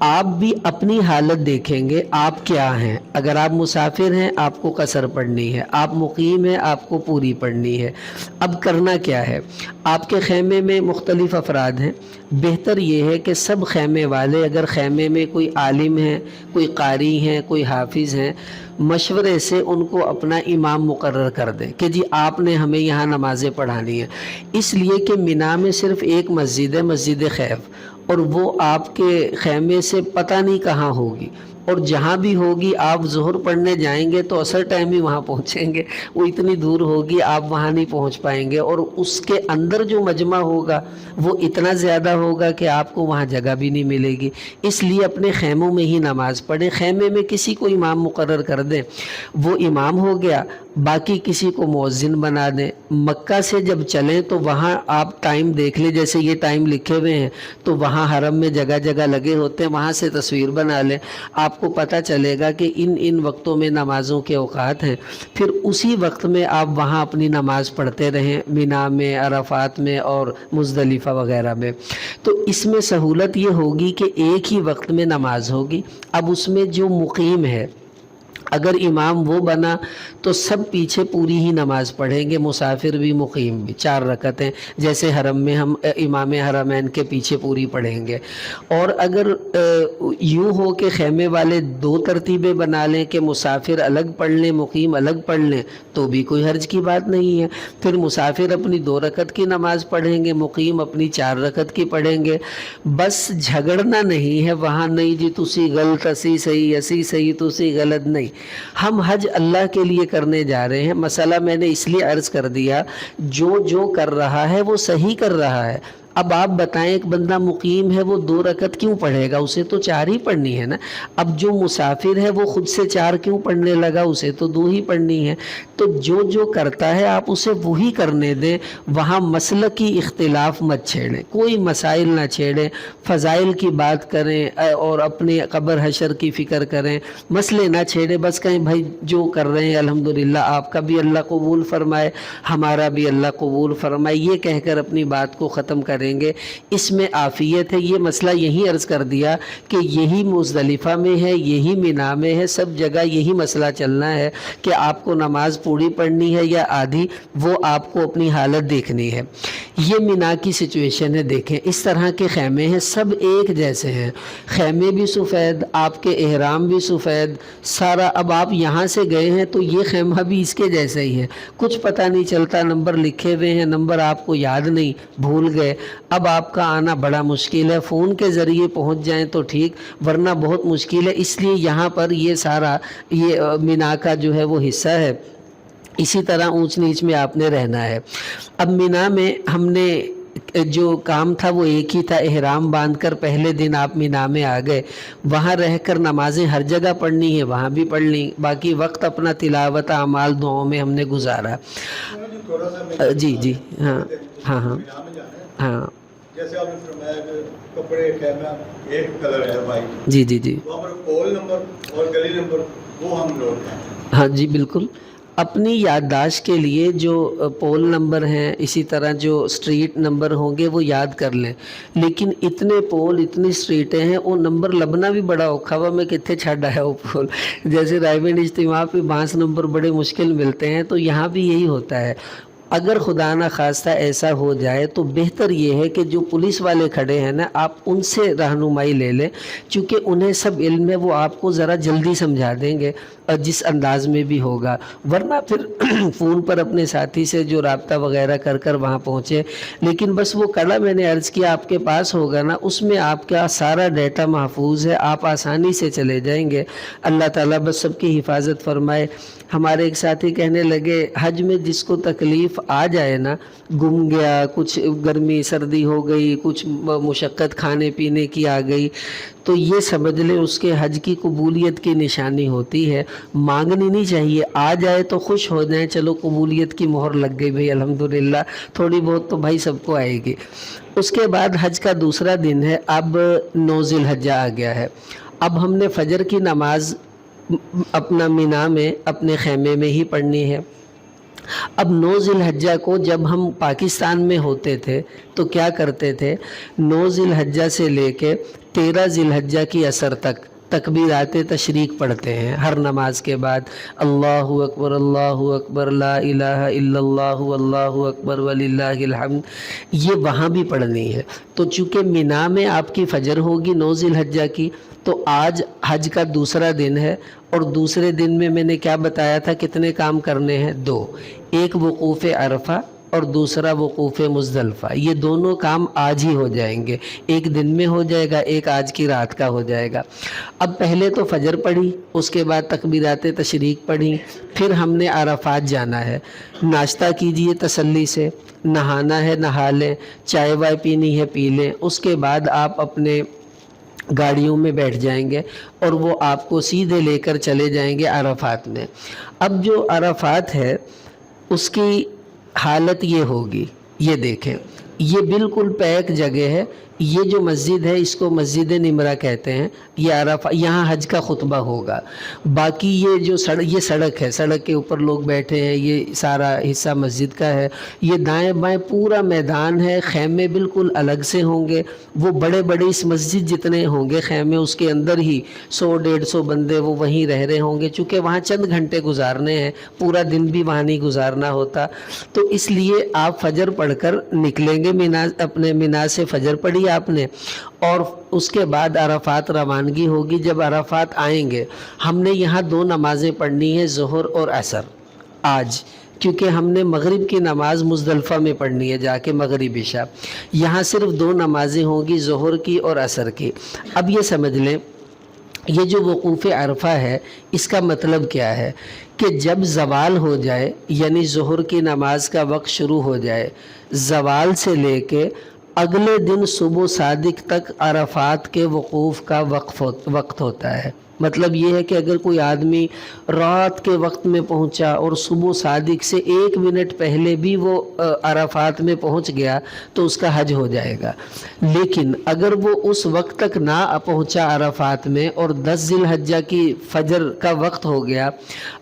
آپ بھی اپنی حالت دیکھیں گے آپ کیا ہیں۔ اگر آپ مسافر ہیں آپ کو قصر پڑھنی ہے، آپ مقیم ہیں آپ کو پوری پڑھنی ہے۔ اب کرنا کیا ہے؟ آپ کے خیمے میں مختلف افراد ہیں، بہتر یہ ہے کہ سب خیمے والے، اگر خیمے میں کوئی عالم ہیں، کوئی قاری ہیں، کوئی حافظ ہیں، مشورے سے ان کو اپنا امام مقرر کر دیں کہ جی آپ نے ہمیں یہاں نمازیں پڑھانی ہیں۔ اس لیے کہ مینا میں صرف ایک مسجد ہے، مسجد خیف، اور وہ آپ کے خیمے سے پتہ نہیں کہاں ہوگی، اور جہاں بھی ہوگی آپ ظہر پڑھنے جائیں گے تو عصر ٹائم ہی وہاں پہنچیں گے، وہ اتنی دور ہوگی آپ وہاں نہیں پہنچ پائیں گے، اور اس کے اندر جو مجمع ہوگا وہ اتنا زیادہ ہوگا کہ آپ کو وہاں جگہ بھی نہیں ملے گی۔ اس لیے اپنے خیموں میں ہی نماز پڑھیں، خیمے میں کسی کو امام مقرر کر دیں، وہ امام ہو گیا، باقی کسی کو مؤذن بنا دیں۔ مکہ سے جب چلیں تو وہاں آپ ٹائم دیکھ لیں، جیسے یہ ٹائم لکھے ہوئے ہیں تو وہاں حرم میں جگہ جگہ لگے ہوتے ہیں، وہاں سے تصویر بنا لیں، آپ کو پتہ چلے گا کہ ان وقتوں میں نمازوں کے اوقات ہیں، پھر اسی وقت میں آپ وہاں اپنی نماز پڑھتے رہیں، مینا میں، عرفات میں اور مزدلفہ وغیرہ میں۔ تو اس میں سہولت یہ ہوگی کہ ایک ہی وقت میں نماز ہوگی۔ اب اس میں جو مقیم ہے اگر امام وہ بنا تو سب پیچھے پوری ہی نماز پڑھیں گے، مسافر بھی مقیم بھی، 4 رکعتیں جیسے حرم میں ہم امام حرمین کے پیچھے پوری پڑھیں گے۔ اور اگر یوں ہو کہ خیمے والے 2 ترتیبیں بنا لیں کہ مسافر الگ پڑھ لیں مقیم الگ پڑھ لیں تو بھی کوئی حرج کی بات نہیں ہے، پھر مسافر اپنی 2 رکعت کی نماز پڑھیں گے، مقیم اپنی 4 رکعت کی پڑھیں گے۔ بس جھگڑنا نہیں ہے وہاں، نہیں جی تسی غلط اسی صحیح اسی صحیح تسی غلط، نہیں، ہم حج اللہ کے لیے کرنے جا رہے ہیں۔ مسئلہ میں نے اس لیے عرض کر دیا، جو کر رہا ہے وہ صحیح کر رہا ہے۔ اب آپ بتائیں ایک بندہ مقیم ہے وہ 2 رکعت کیوں پڑھے گا؟ اسے تو 4 ہی پڑھنی ہے نا۔ اب جو مسافر ہے وہ خود سے 4 کیوں پڑھنے لگا؟ اسے تو 2 ہی پڑھنی ہے۔ تو جو کرتا ہے آپ اسے وہی کرنے دیں، وہاں مسلک کی اختلاف مت چھیڑیں، کوئی مسائل نہ چھیڑیں، فضائل کی بات کریں اور اپنے قبر حشر کی فکر کریں، مسئلے نہ چھیڑیں، بس کہیں بھائی جو کر رہے ہیں الحمدللہ آپ کا بھی اللہ قبول فرمائے ہمارا بھی اللہ قبول فرمائے، یہ کہہ کر اپنی بات کو ختم کریں گے، اس میں عافیت ہے۔ یہ مسئلہ یہی عرض کر دیا کہ یہی مزدلفہ میں ہے، یہی مینا میں ہے، سب جگہ یہی مسئلہ چلنا ہے کہ آپ کو نماز پوری پڑھنی ہے یا آدھی، وہ آپ کو اپنی حالت دیکھنی ہے۔ یہ مینا کی سچویشن ہے، دیکھیں اس طرح کے خیمے ہیں، سب ایک جیسے ہیں، خیمے بھی سفید، آپ کے احرام بھی سفید، سارا۔ اب آپ یہاں سے گئے ہیں تو یہ خیمہ بھی اس کے جیسا ہی ہے، کچھ پتہ نہیں چلتا، نمبر لکھے ہوئے ہیں، نمبر آپ کو یاد نہیں، بھول گئے۔ اب آپ کا آنا بڑا مشکل ہے، فون کے ذریعے پہنچ جائیں تو ٹھیک، ورنہ بہت مشکل ہے۔ اس لیے یہاں پر یہ سارا یہ مینا کا جو ہے وہ حصہ ہے، اسی طرح اونچ نیچ میں آپ نے رہنا ہے۔ اب مینا میں ہم نے جو کام تھا وہ ایک ہی تھا، احرام باندھ کر پہلے دن آپ مینا میں آ گئے، وہاں رہ کر نمازیں ہر جگہ پڑھنی ہے، وہاں بھی پڑھ لیں، باقی وقت اپنا تلاوت اعمال دعاؤں میں ہم نے گزارا۔ جی جی ہاں ہاں ہاں ہاں جیسے آپ نے فرمایا کہ کپڑے خیمہ ایک کلر ہے بھائی، جی جی جی وہاں پر پول نمبر اور گلی نمبر وہ ہم لوٹ ہیں۔ ہاں جی بالکل، اپنی یادداشت کے لیے جو پول نمبر ہیں اسی طرح جو اسٹریٹ نمبر ہوں گے وہ یاد کر لیں، لیکن اتنے پول اتنی اسٹریٹیں ہیں وہ نمبر لبنا بھی بڑا اوکھا ہوا، میں کتنے چھڈ آیا وہ پول، جیسے رائے گنج اجتماع پہ 22 نمبر بڑے مشکل ملتے ہیں، تو یہاں بھی یہی ہوتا ہے۔ اگر خدا نہ خواستہ ایسا ہو جائے تو بہتر یہ ہے کہ جو پولیس والے کھڑے ہیں نا آپ ان سے رہنمائی لے لیں، چونکہ انہیں سب علم ہے، وہ آپ کو ذرا جلدی سمجھا دیں گے اور جس انداز میں بھی ہوگا، ورنہ پھر فون پر اپنے ساتھی سے جو رابطہ وغیرہ کر کر وہاں پہنچے۔ لیکن بس وہ کڑا میں نے عرض کیا آپ کے پاس ہوگا نا، اس میں آپ کا سارا ڈیٹا محفوظ ہے، آپ آسانی سے چلے جائیں گے۔ اللہ تعالیٰ بس سب کی حفاظت فرمائے۔ ہمارے ایک ساتھی کہنے لگے حج میں جس کو تکلیف آ جائے نا، گم گیا، کچھ گرمی سردی ہو گئی، کچھ مشقت کھانے پینے کی آ گئی، تو یہ سمجھ لے اس کے حج کی قبولیت کی نشانی ہوتی ہے۔ مانگنی نہیں چاہیے، آ جائے تو خوش ہو جائیں، چلو قبولیت کی مہر لگ گئی بھئی الحمدللہ، تھوڑی بہت تو بھائی سب کو آئے گی۔ اس کے بعد حج کا دوسرا دن ہے، اب 9 ذی الحجہ آ گیا ہے۔ اب ہم نے فجر کی نماز اپنا مینا میں اپنے خیمے میں ہی پڑھنی ہے۔ اب 9 ذی الحجہ کو جب ہم پاکستان میں ہوتے تھے تو کیا کرتے تھے، 9 ذی الحجہ سے لے کے 13 ذی الحجہ کی عصر تک تکبیرات تشریق پڑھتے ہیں ہر نماز کے بعد، اللہ اکبر لا الہ الا اللہ واللہ اکبر وللہ الحمد، یہ وہاں بھی پڑھنی ہے۔ تو چونکہ مینا میں آپ کی فجر ہوگی 9 ذی الحجہ کی، تو آج حج کا دوسرا دن ہے، اور دوسرے دن میں نے کیا بتایا تھا کتنے کام کرنے ہیں؟ 2، ایک وقوف عرفہ اور دوسرا وقوف مزدلفہ، یہ دونوں کام آج ہی ہو جائیں گے، ایک دن میں ہو جائے گا، ایک آج کی رات کا ہو جائے گا۔ اب پہلے تو فجر پڑھی، اس کے بعد تکبیرات تشریق پڑھی، پھر ہم نے عرفات جانا ہے، ناشتہ کیجئے تسلی سے، نہانا ہے نہا لیں، چائے وائے پینی ہے پی لیں، اس کے بعد آپ اپنے گاڑیوں میں بیٹھ جائیں گے اور وہ آپ کو سیدھے لے کر چلے جائیں گے عرفات میں۔ اب جو عرفات ہے اس کی حالت یہ ہوگی، یہ دیکھیں، یہ بالکل پیک جگہ ہے، یہ جو مسجد ہے اس کو مسجد نمرہ کہتے ہیں، یہ عرفہ، یہاں حج کا خطبہ ہوگا۔ باقی یہ جو سڑک ہے، سڑک کے اوپر لوگ بیٹھے ہیں، یہ سارا حصہ مسجد کا ہے۔ یہ دائیں بائیں پورا میدان ہے، خیمے بالکل الگ سے ہوں گے، وہ بڑے بڑے اس مسجد جتنے ہوں گے خیمے، اس کے اندر ہی 100-150 بندے وہ وہیں رہ رہے ہوں گے، چونکہ وہاں چند گھنٹے گزارنے ہیں، پورا دن بھی وہاں نہیں گزارنا ہوتا، تو اس لیے آپ فجر پڑھ کر نکلیں گے اپنے مینا سے، فجر پڑھی آپ نے، اور اس کے بعد عرفات روانگی ہوگی۔ جب عرفات آئیں گے، ہم نے یہاں 2 نمازیں پڑھنی ہیں، ظہر اور عصر آج، کیونکہ ہم نے مغرب کی نماز مزدلفہ میں پڑھنی ہے جا کے، مغرب عشاء۔ یہاں صرف 2 نمازیں ہوں گی، ظہر کی اور عصر کی۔ اب یہ سمجھ لیں، یہ جو وقوف عرفہ ہے اس کا مطلب کیا ہے کہ جب زوال ہو جائے، یعنی ظہر کی نماز کا وقت شروع ہو جائے، زوال سے لے کے اگلے دن صبح صادق تک عرفات کے وقوف کا وقت ہوتا ہے۔ مطلب یہ ہے کہ اگر کوئی آدمی رات کے وقت میں پہنچا اور صبح صادق سے 1 منٹ پہلے بھی وہ عرفات میں پہنچ گیا تو اس کا حج ہو جائے گا۔ لیکن اگر وہ اس وقت تک نہ پہنچا عرفات میں اور 10 ذی الحجہ کی فجر کا وقت ہو گیا،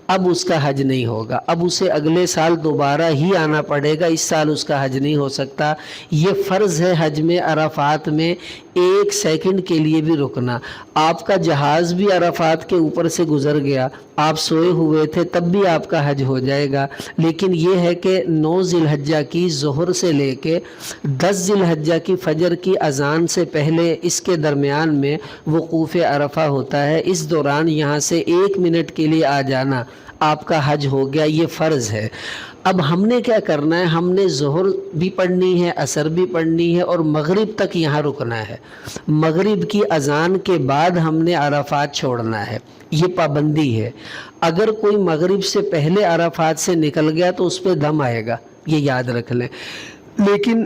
اب اس کا حج نہیں ہوگا، اب اسے اگلے سال دوبارہ ہی آنا پڑے گا، اس سال اس کا حج نہیں ہو سکتا۔ یہ فرض ہے حج میں عرفات میں 1 سیکنڈ کے لیے بھی رکنا۔ آپ کا جہاز بھی عرفات کے اوپر سے گزر گیا، آپ سوئے ہوئے تھے تب بھی آپ کا حج ہو جائے گا، لیکن یہ ہے کہ 9 ذی الحجہ کی ظہر سے لے کے 10 ذی الحجہ کی فجر کی اذان سے پہلے اس کے درمیان میں وقوف عرفہ ہوتا ہے۔ اس دوران یہاں سے 1 منٹ کے لیے آ جانا آپ کا حج ہو گیا، یہ فرض ہے۔ اب ہم نے کیا کرنا ہے، ہم نے ظہر بھی پڑھنی ہے، عصر بھی پڑھنی ہے، اور مغرب تک یہاں رکنا ہے۔ مغرب کی اذان کے بعد ہم نے عرفات چھوڑنا ہے، یہ پابندی ہے۔ اگر کوئی مغرب سے پہلے عرفات سے نکل گیا تو اس پہ دم آئے گا، یہ یاد رکھ لیں۔ لیکن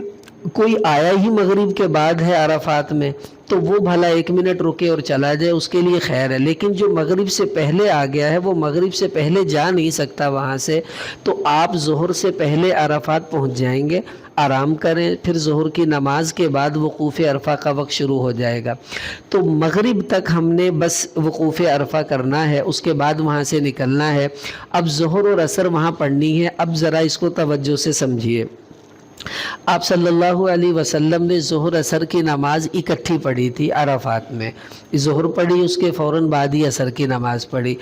کوئی آیا ہی مغرب کے بعد ہے عرفات میں تو وہ بھلا 1 منٹ رکے اور چلا جائے، اس کے لیے خیر ہے۔ لیکن جو مغرب سے پہلے آ گیا ہے وہ مغرب سے پہلے جا نہیں سکتا وہاں سے، تو آپ ظہر سے پہلے عرفات پہنچ جائیں گے، آرام کریں، پھر ظہر کی نماز کے بعد وقوف عرفہ کا وقت شروع ہو جائے گا۔ تو مغرب تک ہم نے بس وقوف عرفہ کرنا ہے، اس کے بعد وہاں سے نکلنا ہے۔ اب ظہر اور عصر وہاں پڑھنی ہے۔ اب ذرا اس کو توجہ سے سمجھیے۔ آپ صلی اللہ علیہ وسلم نے ظہر عصر کی نماز اکٹھی پڑھی تھی عرفات میں، ظہر پڑھی، اس کے فوراً بعد ہی عصر کی نماز پڑھی۔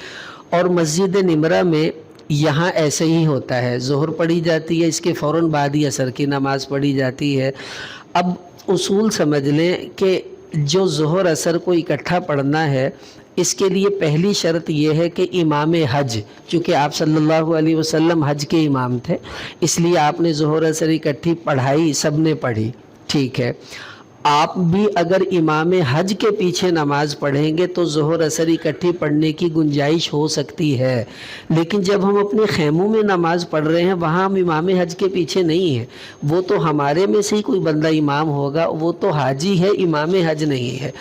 اور مسجد نمرہ میں یہاں ایسے ہی ہوتا ہے، ظہر پڑھی جاتی ہے، اس کے فوراً بعد ہی عصر کی نماز پڑھی جاتی ہے۔ اب اصول سمجھ لیں کہ جو ظہر عصر کو اکٹھا پڑھنا ہے، اس کے لیے پہلی شرط یہ ہے کہ امام حج، چونکہ آپ صلی اللہ علیہ وسلم حج کے امام تھے، اس لیے آپ نے ظہر عصر اکٹھی پڑھائی، سب نے پڑھی، ٹھیک ہے۔ آپ بھی اگر امام حج کے پیچھے نماز پڑھیں گے تو ظہر عصر اکٹھی پڑھنے کی گنجائش ہو سکتی ہے، لیکن جب ہم اپنے خیموں میں نماز پڑھ رہے ہیں وہاں ہم امام حج کے پیچھے نہیں ہیں، وہ تو ہمارے میں سے ہی کوئی بندہ امام ہوگا، وہ تو حاجی ہے، امام حج نہیں ہے۔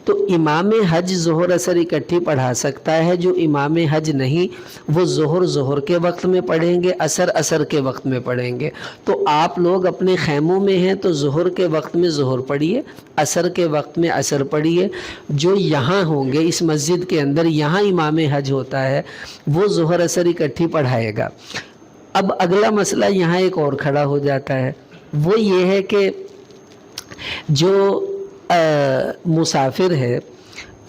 تو امام حج ظہر عصر اکٹھی پڑھا سکتا ہے، جو امام حج نہیں وہ ظہر کے وقت میں پڑھیں گے، عصر کے وقت میں پڑھیں گے۔ تو آپ لوگ اپنے خیموں میں ہیں تو ظہر کے وقت میں ظہر پڑھیے، عصر کے وقت میں عصر پڑھیے۔ جو یہاں ہوں گے اس مسجد کے اندر، یہاں امام حج ہوتا ہے، وہ ظہر عصر اکٹھی پڑھائے گا۔ اب اگلا مسئلہ یہاں ایک اور کھڑا ہو جاتا ہے، وہ یہ ہے کہ جو مسافر ہے،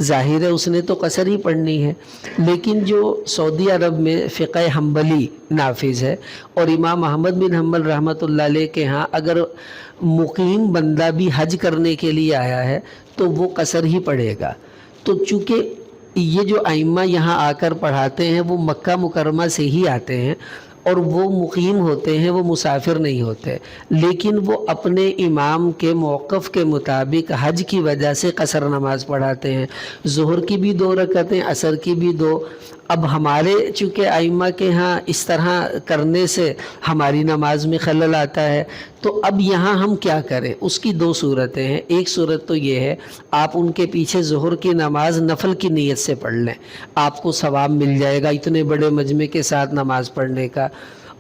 ظاہر ہے اس نے تو قصر ہی پڑھنی ہے، لیکن جو سعودی عرب میں فقہ حنبلی نافذ ہے اور امام احمد بن حنبل رحمۃ اللہ علیہ کے ہاں اگر مقیم بندہ بھی حج کرنے کے لیے آیا ہے تو وہ قصر ہی پڑھے گا۔ تو چونکہ یہ جو ائمہ یہاں آ کر پڑھاتے ہیں وہ مکہ مکرمہ سے ہی آتے ہیں اور وہ مقیم ہوتے ہیں، وہ مسافر نہیں ہوتے، لیکن وہ اپنے امام کے موقف کے مطابق حج کی وجہ سے قصر نماز پڑھاتے ہیں، ظہر کی بھی 2 رکعتیں، عصر کی بھی 2۔ اب ہمارے چونکہ ائمہ کے ہاں اس طرح کرنے سے ہماری نماز میں خلل آتا ہے، تو اب یہاں ہم کیا کریں؟ اس کی 2 صورتیں ہیں۔ ایک صورت تو یہ ہے آپ ان کے پیچھے ظہر کی نماز نفل کی نیت سے پڑھ لیں، آپ کو ثواب مل جائے گا اتنے بڑے مجمع کے ساتھ نماز پڑھنے کا۔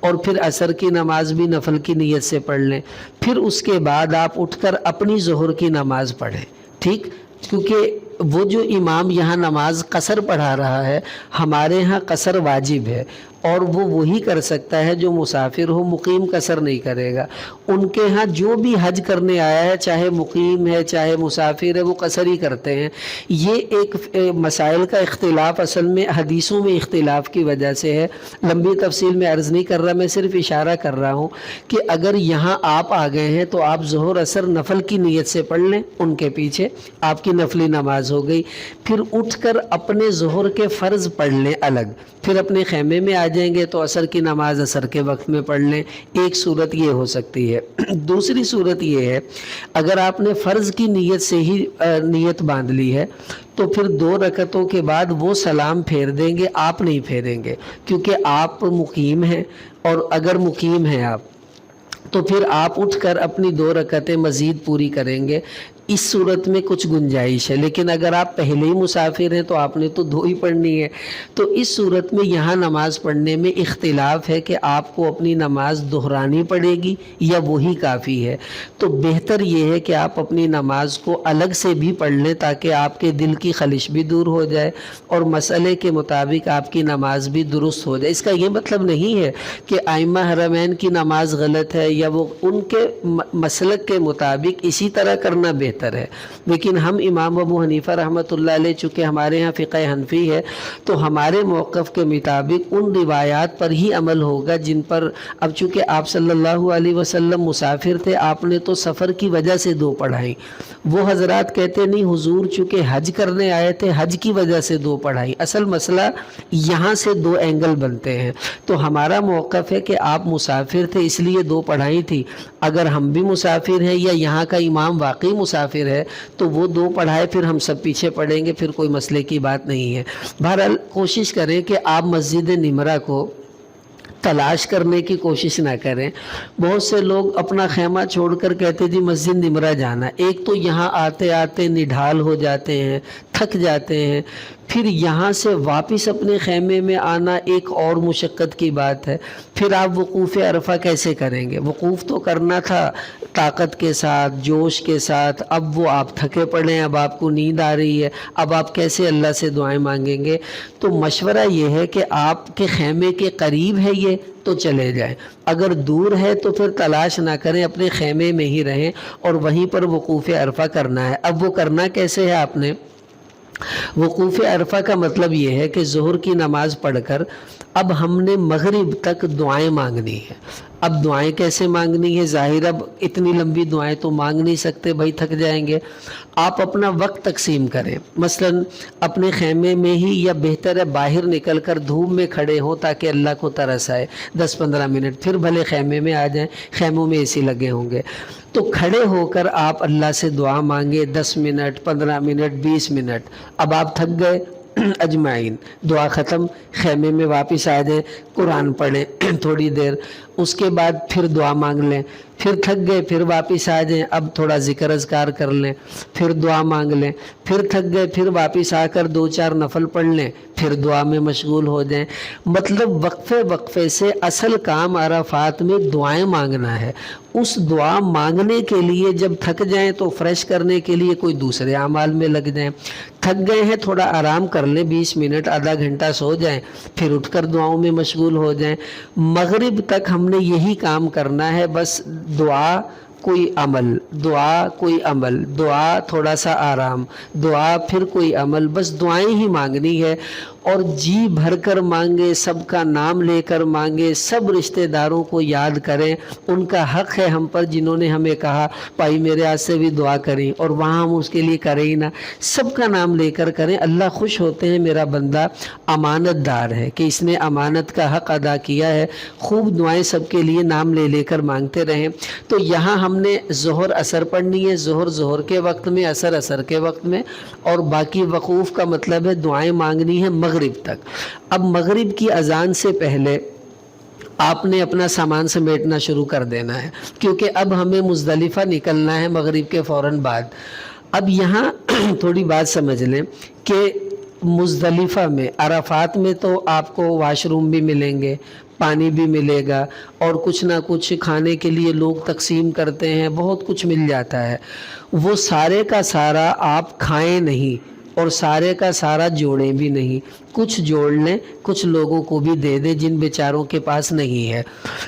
اور پھر عصر کی نماز بھی نفل کی نیت سے پڑھ لیں، پھر اس کے بعد آپ اٹھ کر اپنی ظہر کی نماز پڑھیں، ٹھیک؟ کیونکہ وہ جو امام یہاں نماز قصر پڑھا رہا ہے، ہمارے ہاں قصر واجب ہے، اور وہ وہی کر سکتا ہے جو مسافر ہو، مقیم قصر نہیں کرے گا۔ ان کے ہاں جو بھی حج کرنے آیا ہے، چاہے مقیم ہے چاہے مسافر ہے، وہ قصر ہی کرتے ہیں۔ یہ ایک مسائل کا اختلاف اصل میں حدیثوں میں اختلاف کی وجہ سے ہے، لمبی تفصیل میں عرض نہیں کر رہا، میں صرف اشارہ کر رہا ہوں کہ اگر یہاں آپ آ گئے ہیں تو آپ ظہر عصر نفل کی نیت سے پڑھ لیں، ان کے پیچھے آپ کی نفلی نماز ہو گئی، پھر اٹھ کر اپنے ظہر کے فرض پڑھ لیں الگ، پھر اپنے خیمے میں آ جائیں گے تو عصر کی نماز عصر کے وقت میں پڑھ لیں۔ ایک صورت یہ ہو سکتی ہے۔ دوسری صورت یہ ہے، اگر آپ نے فرض کی نیت سے ہی نیت باندھ لی ہے تو پھر 2 رکعتوں کے بعد وہ سلام پھیر دیں گے، آپ نہیں پھیریں گے، کیونکہ آپ مقیم ہیں، اور اگر مقیم ہیں آپ تو پھر آپ اٹھ کر اپنی 2 رکعتیں مزید پوری کریں گے۔ اس صورت میں کچھ گنجائش ہے، لیکن اگر آپ پہلے ہی مسافر ہیں تو آپ نے تو 2 ہی پڑھنی ہے۔ تو اس صورت میں یہاں نماز پڑھنے میں اختلاف ہے کہ آپ کو اپنی نماز دہرانی پڑے گی یا وہی کافی ہے۔ تو بہتر یہ ہے کہ آپ اپنی نماز کو الگ سے بھی پڑھ لیں تاکہ آپ کے دل کی خلش بھی دور ہو جائے اور مسئلے کے مطابق آپ کی نماز بھی درست ہو جائے۔ اس کا یہ مطلب نہیں ہے کہ ائمہ حرمین کی نماز غلط ہے یا وہ ان کے مسلک کے مطابق اسی طرح کرنا بہتر ہے، لیکن ہم امام ابو حنیفہ رحمۃ اللہ علیہ چونکہ ہمارے ہاں فقہ حنفی ہے تو ہمارے موقف کے مطابق ان روایات پر ہی عمل ہوگا جن پر، اب چونکہ آپ صلی اللہ علیہ وسلم مسافر تھے، آپ نے تو سفر کی وجہ سے 2 پڑھائیں۔ وہ حضرات کہتے نہیں، حضور چونکہ حج کرنے آئے تھے، حج کی وجہ سے 2 پڑھائیں۔ اصل مسئلہ یہاں سے 2 اینگل بنتے ہیں، تو ہمارا موقف ہے کہ آپ مسافر تھے اس لیے 2 پڑھائی تھی، اگر ہم بھی مسافر ہیں یا یہاں کا امام واقعی مسافر ہے تو وہ 2 پڑھائے، پھر ہم سب پیچھے پڑھیں گے، پھر کوئی مسئلے کی بات نہیں ہے۔ بہرحال کوشش کریں کہ آپ مسجد نمرہ کو تلاش کرنے کی کوشش نہ کریں۔ بہت سے لوگ اپنا خیمہ چھوڑ کر کہتے جی مسجد نمرہ جانا، ایک تو یہاں آتے آتے نڈھال ہو جاتے ہیں، تھک جاتے ہیں، پھر یہاں سے واپس اپنے خیمے میں آنا ایک اور مشقت کی بات ہے، پھر آپ وقوف عرفہ کیسے کریں گے؟ وقوف تو کرنا تھا طاقت کے ساتھ، جوش کے ساتھ، اب وہ آپ تھکے پڑے ہیں، اب آپ کو نیند آ رہی ہے، اب آپ کیسے اللہ سے دعائیں مانگیں گے؟ تو مشورہ یہ ہے کہ آپ کے خیمے کے قریب ہے یہ تو چلے جائیں، اگر دور ہے تو پھر تلاش نہ کریں، اپنے خیمے میں ہی رہیں اور وہیں پر وقوف عرفہ کرنا ہے۔ اب وہ کرنا کیسے ہے آپ نے؟ وقوف عرفہ کا مطلب یہ ہے کہ ظہر کی نماز پڑھ کر اب ہم نے مغرب تک دعائیں مانگنی ہے۔ اب دعائیں کیسے مانگنی ہے؟ ظاہر اب اتنی لمبی دعائیں تو مانگ نہیں سکتے بھائی، تھک جائیں گے۔ آپ اپنا وقت تقسیم کریں، مثلا اپنے خیمے میں ہی یا بہتر ہے باہر نکل کر دھوپ میں کھڑے ہوں تاکہ اللہ کو ترس آئے 10-15 منٹ، پھر بھلے خیمے میں آ جائیں، خیموں میں اے سی لگے ہوں گے، تو کھڑے ہو کر آپ اللہ سے دعا مانگے 10 منٹ 15 منٹ 20 منٹ۔ اب آپ تھک گئے اجمعین، دعا ختم، خیمے میں واپس آ جائیں، قرآن پڑھیں تھوڑی دیر، اس کے بعد پھر دعا مانگ لیں، پھر تھک گئے پھر واپس آ جائیں، اب تھوڑا ذکر اذکار کر لیں، پھر دعا مانگ لیں، پھر تھک گئے پھر واپس آ کر 2-4 نفل پڑھ لیں، پھر دعا میں مشغول ہو جائیں۔ مطلب وقفے وقفے سے اصل کام عرفات میں دعائیں مانگنا ہے۔ اس دعا مانگنے کے لیے جب تھک جائیں تو فریش کرنے کے لیے کوئی دوسرے اعمال میں لگ جائیں، تھک گئے ہیں تھوڑا آرام کر لیں، 20 منٹ آدھا گھنٹہ سو جائیں، پھر اٹھ کر دعاؤں میں مشغول ہو جائیں۔ مغرب تک ہم نے یہی کام کرنا ہے، بس دعا کوئی عمل، دعا کوئی عمل، دعا تھوڑا سا آرام، دعا پھر کوئی عمل، بس دعائیں ہی مانگنی ہے، اور جی بھر کر مانگے، سب کا نام لے کر مانگے، سب رشتہ داروں کو یاد کریں، ان کا حق ہے ہم پر جنہوں نے ہمیں کہا بھائی میرے ہاتھ سے بھی دعا کریں، اور وہاں ہم اس کے لیے کریں ہی نہ، سب کا نام لے کر کریں۔ اللہ خوش ہوتے ہیں میرا بندہ امانت دار ہے کہ اس نے امانت کا حق ادا کیا ہے، خوب دعائیں سب کے لیے نام لے لے کر مانگتے رہیں۔ تو یہاں ہم نے ظہر اثر پڑھنی ہے، ظہر کے وقت میں، اثر کے وقت میں، اور باقی وقوف کا مطلب ہے دعائیں مانگنی ہے مغرب تک۔ اب مغرب کی اذان سے پہلے آپ نے اپنا سامان سمیٹنا شروع کر دینا ہے، کیونکہ اب ہمیں مزدلفہ نکلنا ہے مغرب کے فوراً بعد۔ اب یہاں تھوڑی بات سمجھ لیں کہ مزدلفہ میں، عرفات میں تو آپ کو واش روم بھی ملیں گے، پانی بھی ملے گا اور کچھ نہ کچھ کھانے کے لیے لوگ تقسیم کرتے ہیں، بہت کچھ مل جاتا ہے۔ وہ سارے کا سارا آپ کھائیں نہیں اور سارے کا سارا جوڑیں بھی نہیں، کچھ جوڑ لیں، کچھ لوگوں کو بھی دے دیں جن بیچاروں کے پاس نہیں ہے،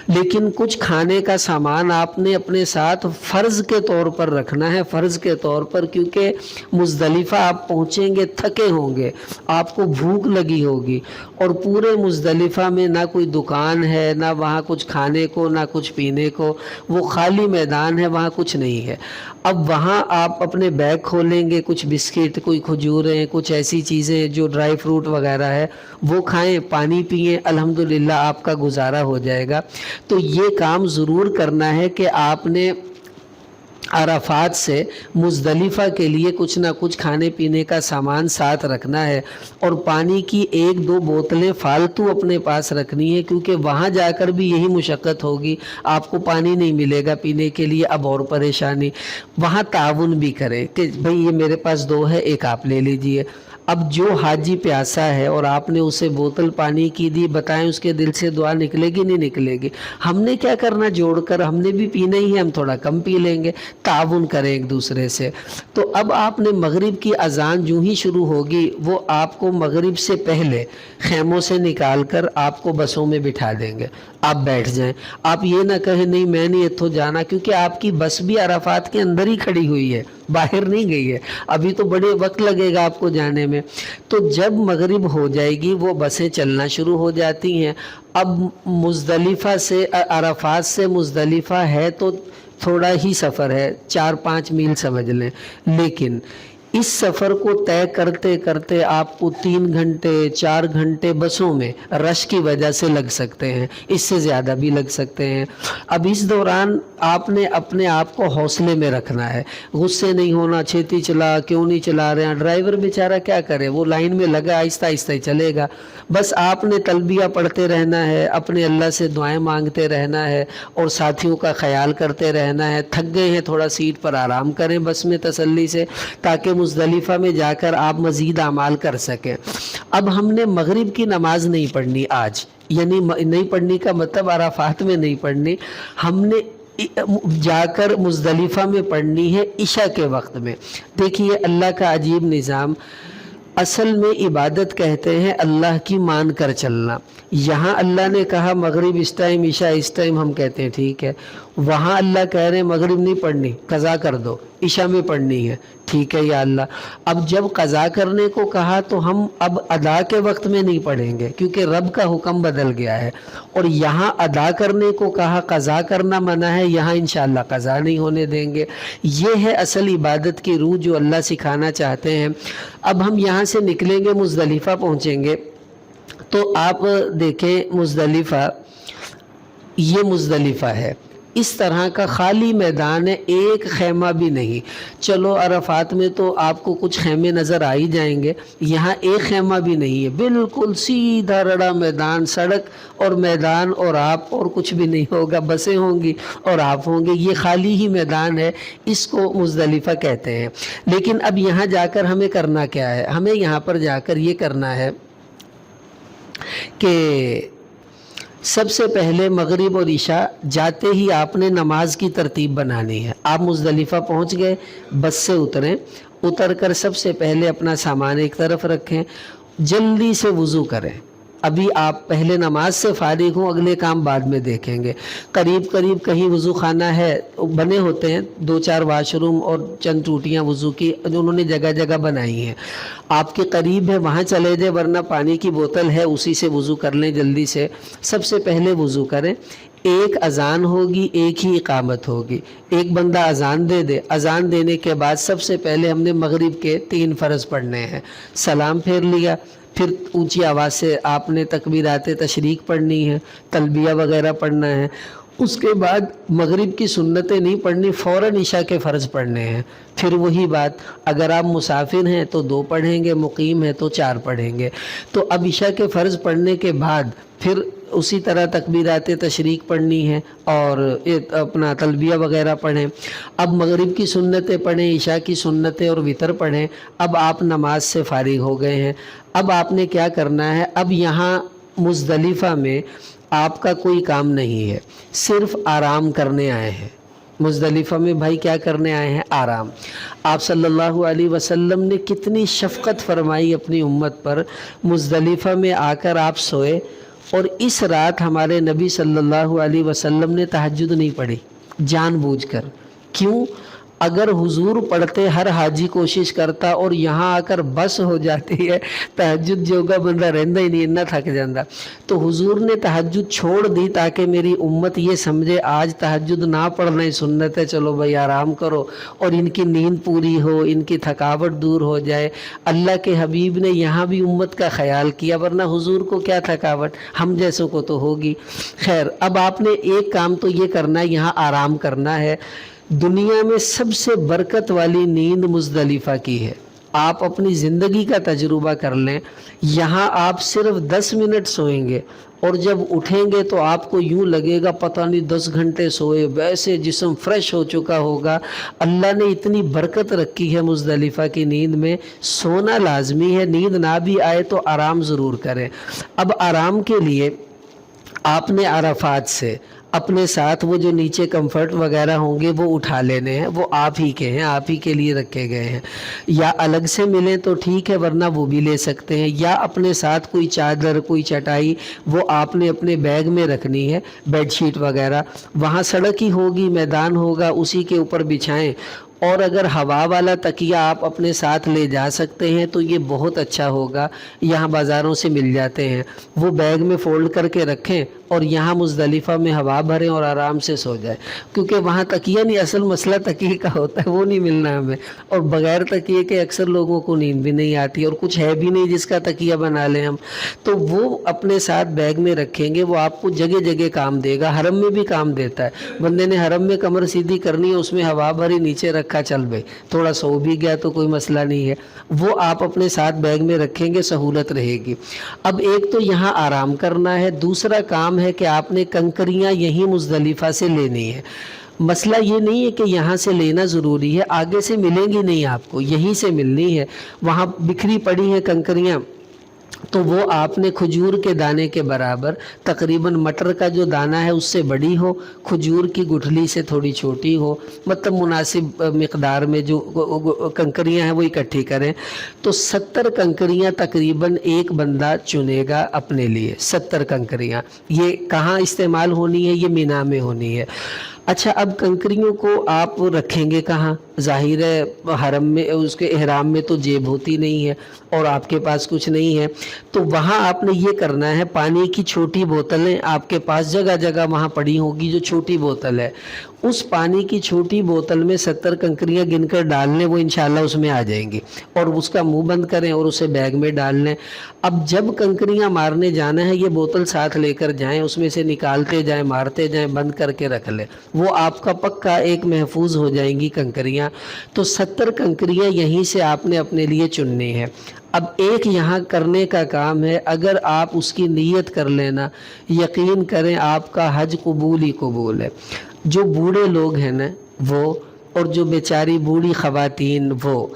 لیکن کچھ کھانے کا سامان آپ نے اپنے ساتھ فرض کے طور پر رکھنا ہے، فرض کے طور پر، کیونکہ مزدلفہ آپ پہنچیں گے، تھکے ہوں گے، آپ کو بھوک لگی ہوگی، اور پورے مزدلفہ میں نہ کوئی دکان ہے، نہ وہاں کچھ کھانے کو، نہ کچھ پینے کو، وہ خالی میدان ہے، وہاں کچھ نہیں ہے۔ اب وہاں آپ اپنے بیگ کھولیں گے، کچھ بسکٹ، کوئی کھجوریں، کچھ ایسی چیزیں جو ڈرائی فروٹ وغیرہ ہے وہ کھائیں، پانی پئیں، الحمدللہ آپ کا گزارا ہو جائے گا۔ تو یہ کام ضرور کرنا ہے کہ آپ نے عرفات سے مزدلفہ کے لیے کچھ نہ کچھ کھانے پینے کا سامان ساتھ رکھنا ہے، اور پانی کی 1-2 بوتلیں فالتو اپنے پاس رکھنی ہے، کیونکہ وہاں جا کر بھی یہی مشقت ہوگی، آپ کو پانی نہیں ملے گا پینے کے لیے، اب اور پریشانی۔ وہاں تعاون بھی کرے کہ بھئی یہ میرے پاس 2 ہے، ایک آپ لے لیجئے۔ اب جو حاجی پیاسا ہے اور آپ نے اسے بوتل پانی کی دی، بتائیں اس کے دل سے دعا نکلے گی نہیں نکلے گی؟ ہم نے کیا کرنا جوڑ کر، ہم نے بھی پینا ہی ہے، ہم تھوڑا کم پی لیں گے، تعاون کریں ایک دوسرے سے۔ تو اب آپ نے مغرب کی اذان جو ہی شروع ہوگی، وہ آپ کو مغرب سے پہلے خیموں سے نکال کر آپ کو بسوں میں بٹھا دیں گے، آپ بیٹھ جائیں۔ آپ یہ نہ کہیں نہیں میں نہیں اتھو جانا، کیونکہ آپ کی بس بھی عرفات کے اندر ہی کھڑی ہوئی ہے، باہر نہیں گئی ہے، ابھی تو بڑے وقت لگے گا آپ کو جانے میں۔ تو جب مغرب ہو جائے گی وہ بسیں چلنا شروع ہو جاتی ہیں۔ اب مزدلفہ سے، عرفات سے مزدلفہ ہے تو تھوڑا ہی سفر ہے، 4-5 میل سمجھ لیں، لیکن اس سفر کو طے کرتے کرتے آپ کو 3 گھنٹے 4 گھنٹے بسوں میں رش کی وجہ سے لگ سکتے ہیں، اس سے زیادہ بھی لگ سکتے ہیں۔ اب اس دوران آپ نے اپنے آپ کو حوصلے میں رکھنا ہے، غصے نہیں ہونا، چھیتی چلا، کیوں نہیں چلا رہے ہیں، ڈرائیور بیچارہ کیا کرے، وہ لائن میں لگا، آہستہ آہستہ ہی چلے گا، بس آپ نے تلبیہ پڑھتے رہنا ہے، اپنے اللہ سے دعائیں مانگتے رہنا ہے، اور ساتھیوں کا خیال کرتے رہنا ہے۔ تھک گئے ہیں تھوڑا سیٹ پر آرام کریں بس میں تسلی سے، تاکہ مزدلفہ میں جا کر آپ مزید اعمال کر سکیں۔ اب ہم نے مغرب کی نماز نہیں پڑھنی آج، یعنی نہیں پڑھنے کا مطلب عرفات میں نہیں پڑھنی، ہم نے جا کر مزدلفہ میں پڑھنی ہے عشاء کے وقت میں۔ دیکھیے اللہ کا عجیب نظام، اصل میں عبادت کہتے ہیں اللہ کی مان کر چلنا۔ یہاں اللہ نے کہا مغرب اس ٹائم، عشاء اس ٹائم، ہم کہتے ہیں ٹھیک ہے۔ وہاں اللہ کہہ رہے ہیں مغرب نہیں پڑھنی، قضا کر دو، عشاء میں پڑھنی ہے، ٹھیک ہے یا اللہ۔ اب جب قضا کرنے کو کہا تو ہم اب ادا کے وقت میں نہیں پڑھیں گے، کیونکہ رب کا حکم بدل گیا ہے، اور یہاں ادا کرنے کو کہا، قضا کرنا منع ہے، یہاں انشاءاللہ قضا نہیں ہونے دیں گے۔ یہ ہے اصل عبادت کی روح جو اللہ سکھانا چاہتے ہیں۔ اب ہم یہاں سے نکلیں گے، مزدلفہ پہنچیں گے، تو آپ دیکھیں مزدلفہ، یہ مزدلفہ ہے، اس طرح کا خالی میدان ہے، ایک خیمہ بھی نہیں۔ چلو عرفات میں تو آپ کو کچھ خیمے نظر آ ہی جائیں گے، یہاں ایک خیمہ بھی نہیں ہے، بالکل سیدھا رڑا میدان، سڑک اور میدان، اور آپ، اور کچھ بھی نہیں ہوگا، بسیں ہوں گی اور آپ ہوں گے، یہ خالی ہی میدان ہے، اس کو مزدلفہ کہتے ہیں۔ لیکن اب یہاں جا کر ہمیں کرنا کیا ہے؟ ہمیں یہاں پر جا کر یہ کرنا ہے کہ سب سے پہلے مغرب اور عشاء جاتے ہی آپ نے نماز کی ترتیب بنانی ہے۔ آپ مزدلفہ پہنچ گئے، بس سے اتریں، اتر کر سب سے پہلے اپنا سامان ایک طرف رکھیں، جلدی سے وضو کریں۔ ابھی آپ پہلے نماز سے فارغ ہوں، اگلے کام بعد میں دیکھیں گے۔ قریب کہیں وضو خانہ ہے، بنے ہوتے ہیں 2-4 واش روم اور چند ٹوٹیاں وضو کی انہوں نے جگہ جگہ بنائی ہیں، آپ کے قریب ہے وہاں چلے جائیں، ورنہ پانی کی بوتل ہے اسی سے وضو کر لیں جلدی سے۔ سب سے پہلے وضو کریں، ایک اذان ہوگی، ایک ہی اقامت ہوگی، ایک بندہ اذان دے دے، اذان دینے کے بعد سب سے پہلے ہم نے مغرب کے 3 فرض پڑھنے ہیں، سلام پھیر لیا، پھر اونچی آواز سے آپ نے تکبیرات تشریق پڑھنی ہے، تلبیہ وغیرہ پڑھنا ہے۔ اس کے بعد مغرب کی سنتیں نہیں پڑھنی، فوراً عشاء کے فرض پڑھنے ہیں۔ پھر وہی بات، اگر آپ مسافر ہیں تو 2 پڑھیں گے، مقیم ہیں تو 4 پڑھیں گے۔ تو اب عشاء کے فرض پڑھنے کے بعد پھر اسی طرح تکبیرات تشریق پڑھنی ہے اور اپنا تلبیہ وغیرہ پڑھیں۔ اب مغرب کی سنتیں پڑھیں، عشاء کی سنتیں اور وتر پڑھیں۔ اب آپ نماز سے فارغ ہو گئے ہیں، اب آپ نے کیا کرنا ہے؟ اب یہاں مزدلفہ میں آپ کا کوئی کام نہیں ہے، صرف آرام کرنے آئے ہیں۔ مزدلفہ میں بھائی کیا کرنے آئے ہیں؟ آرام۔ آپ صلی اللہ علیہ وسلم نے کتنی شفقت فرمائی اپنی امت پر، مزدلفہ میں آ کر آپ سوئے، اور اس رات ہمارے نبی صلی اللہ علیہ وسلم نے تہجد نہیں پڑھی جان بوجھ کر۔ کیوں؟ اگر حضور پڑھتے ہر حاجی کوشش کرتا اور یہاں آ کر بس ہو جاتی ہے، تہجد جو ہوگا بندہ رہندہ ہی نہیں، اتنا تھک جاندہ۔ تو حضور نے تہجد چھوڑ دی تاکہ میری امت یہ سمجھے آج تہجد نہ پڑھنا ہی سنت ہے، چلو بھائی آرام کرو، اور ان کی نیند پوری ہو، ان کی تھکاوٹ دور ہو جائے۔ اللہ کے حبیب نے یہاں بھی امت کا خیال کیا، ورنہ حضور کو کیا تھکاوٹ، ہم جیسوں کو تو ہوگی۔ خیر، اب آپ نے ایک کام تو یہ کرنا ہے، یہاں آرام کرنا ہے۔ دنیا میں سب سے برکت والی نیند مزدلفہ کی ہے۔ آپ اپنی زندگی کا تجربہ کر لیں، یہاں آپ صرف 10 منٹ سوئیں گے، اور جب اٹھیں گے تو آپ کو یوں لگے گا پتہ نہیں 10 گھنٹے سوئے، ویسے جسم فریش ہو چکا ہوگا۔ اللہ نے اتنی برکت رکھی ہے مزدلفہ کی نیند میں۔ سونا لازمی ہے، نیند نہ بھی آئے تو آرام ضرور کریں۔ اب آرام کے لیے آپ نے عرفات سے اپنے ساتھ وہ جو نیچے کمفرٹ وغیرہ ہوں گے وہ اٹھا لینے ہیں، وہ آپ ہی کے ہیں، آپ ہی کے لیے رکھے گئے ہیں۔ یا الگ سے ملیں تو ٹھیک ہے، ورنہ وہ بھی لے سکتے ہیں، یا اپنے ساتھ کوئی چادر، کوئی چٹائی وہ آپ نے اپنے بیگ میں رکھنی ہے، بیڈ شیٹ وغیرہ۔ وہاں سڑک ہی ہوگی، میدان ہوگا، اسی کے اوپر بچھائیں۔ اور اگر ہوا والا تکیہ آپ اپنے ساتھ لے جا سکتے ہیں تو یہ بہت اچھا ہوگا، یہاں بازاروں سے مل جاتے ہیں، وہ بیگ میں فولڈ کر کے رکھیں اور یہاں مزدلفہ میں ہوا بھریں اور آرام سے سو جائیں، کیونکہ وہاں تکیہ نہیں، اصل مسئلہ تکیے کا ہوتا ہے، وہ نہیں ملنا ہمیں۔ اور بغیر تکیے کے اکثر لوگوں کو نیند بھی نہیں آتی، اور کچھ ہے بھی نہیں جس کا تکیہ بنا لیں ہم، تو وہ اپنے ساتھ بیگ میں رکھیں گے، وہ آپ کو جگہ جگہ کام دے گا۔ حرم میں بھی کام دیتا ہے، بندے نے حرم میں کمر سیدھی کرنی ہے، اس میں ہوا بھری، نیچے رکھا، چل بھائی تھوڑا سو بھی گیا تو کوئی مسئلہ نہیں ہے، وہ آپ اپنے ساتھ بیگ میں رکھیں گے، سہولت رہے گی۔ اب ایک تو یہاں آرام کرنا ہے، دوسرا کام ہے کہ آپ نے کنکریاں یہیں مزدلفہ سے لینی ہے۔ مسئلہ یہ نہیں ہے کہ یہاں سے لینا ضروری ہے، آگے سے ملیں گی نہیں، آپ کو یہیں سے ملنی ہے۔ وہاں بکھری پڑی ہیں کنکریاں، تو وہ آپ نے کھجور کے دانے کے برابر، تقریباً مٹر کا جو دانہ ہے اس سے بڑی ہو، کھجور کی گٹھلی سے تھوڑی چھوٹی ہو، مطلب مناسب مقدار میں جو کنکریاں ہیں وہ اکٹھی کریں۔ تو 70 کنکریاں تقریباً ایک بندہ چنے گا اپنے لیے، 70 کنکریاں۔ یہ کہاں استعمال ہونی ہے؟ یہ مینا میں ہونی ہے۔ اچھا، اب کنکریوں کو آپ رکھیں گے کہاں؟ ظاہر ہے حرم میں، اس کے احرام میں تو جیب ہوتی نہیں ہے اور آپ کے پاس کچھ نہیں ہے، تو وہاں آپ نے یہ کرنا ہے، پانی کی چھوٹی بوتلیں آپ کے پاس جگہ جگہ وہاں پڑی ہوگی، جو چھوٹی بوتل ہے، اس پانی کی چھوٹی بوتل میں 70 کنکریاں گن کر ڈال لیں، وہ انشاءاللہ اس میں آ جائیں گی، اور اس کا منہ بند کریں اور اسے بیگ میں ڈال لیں۔ اب جب کنکریاں مارنے جانا ہے، یہ بوتل ساتھ لے کر جائیں، اس میں سے نکالتے جائیں، مارتے جائیں، بند کر کے رکھ لیں، وہ آپ کا پکا ایک محفوظ ہو جائیں گی کنکریاں۔ تو 70 کنکریاں یہیں سے آپ نے اپنے لیے چننی ہے۔ اب ایک یہاں کرنے کا کام ہے، اگر آپ اس کی نیت کر لینا، یقین کریں آپ کا حج قبول ہی قبول ہے۔ جو بوڑھے لوگ ہیں نا وہ، اور جو بیچاری بوڑھی خواتین وہ،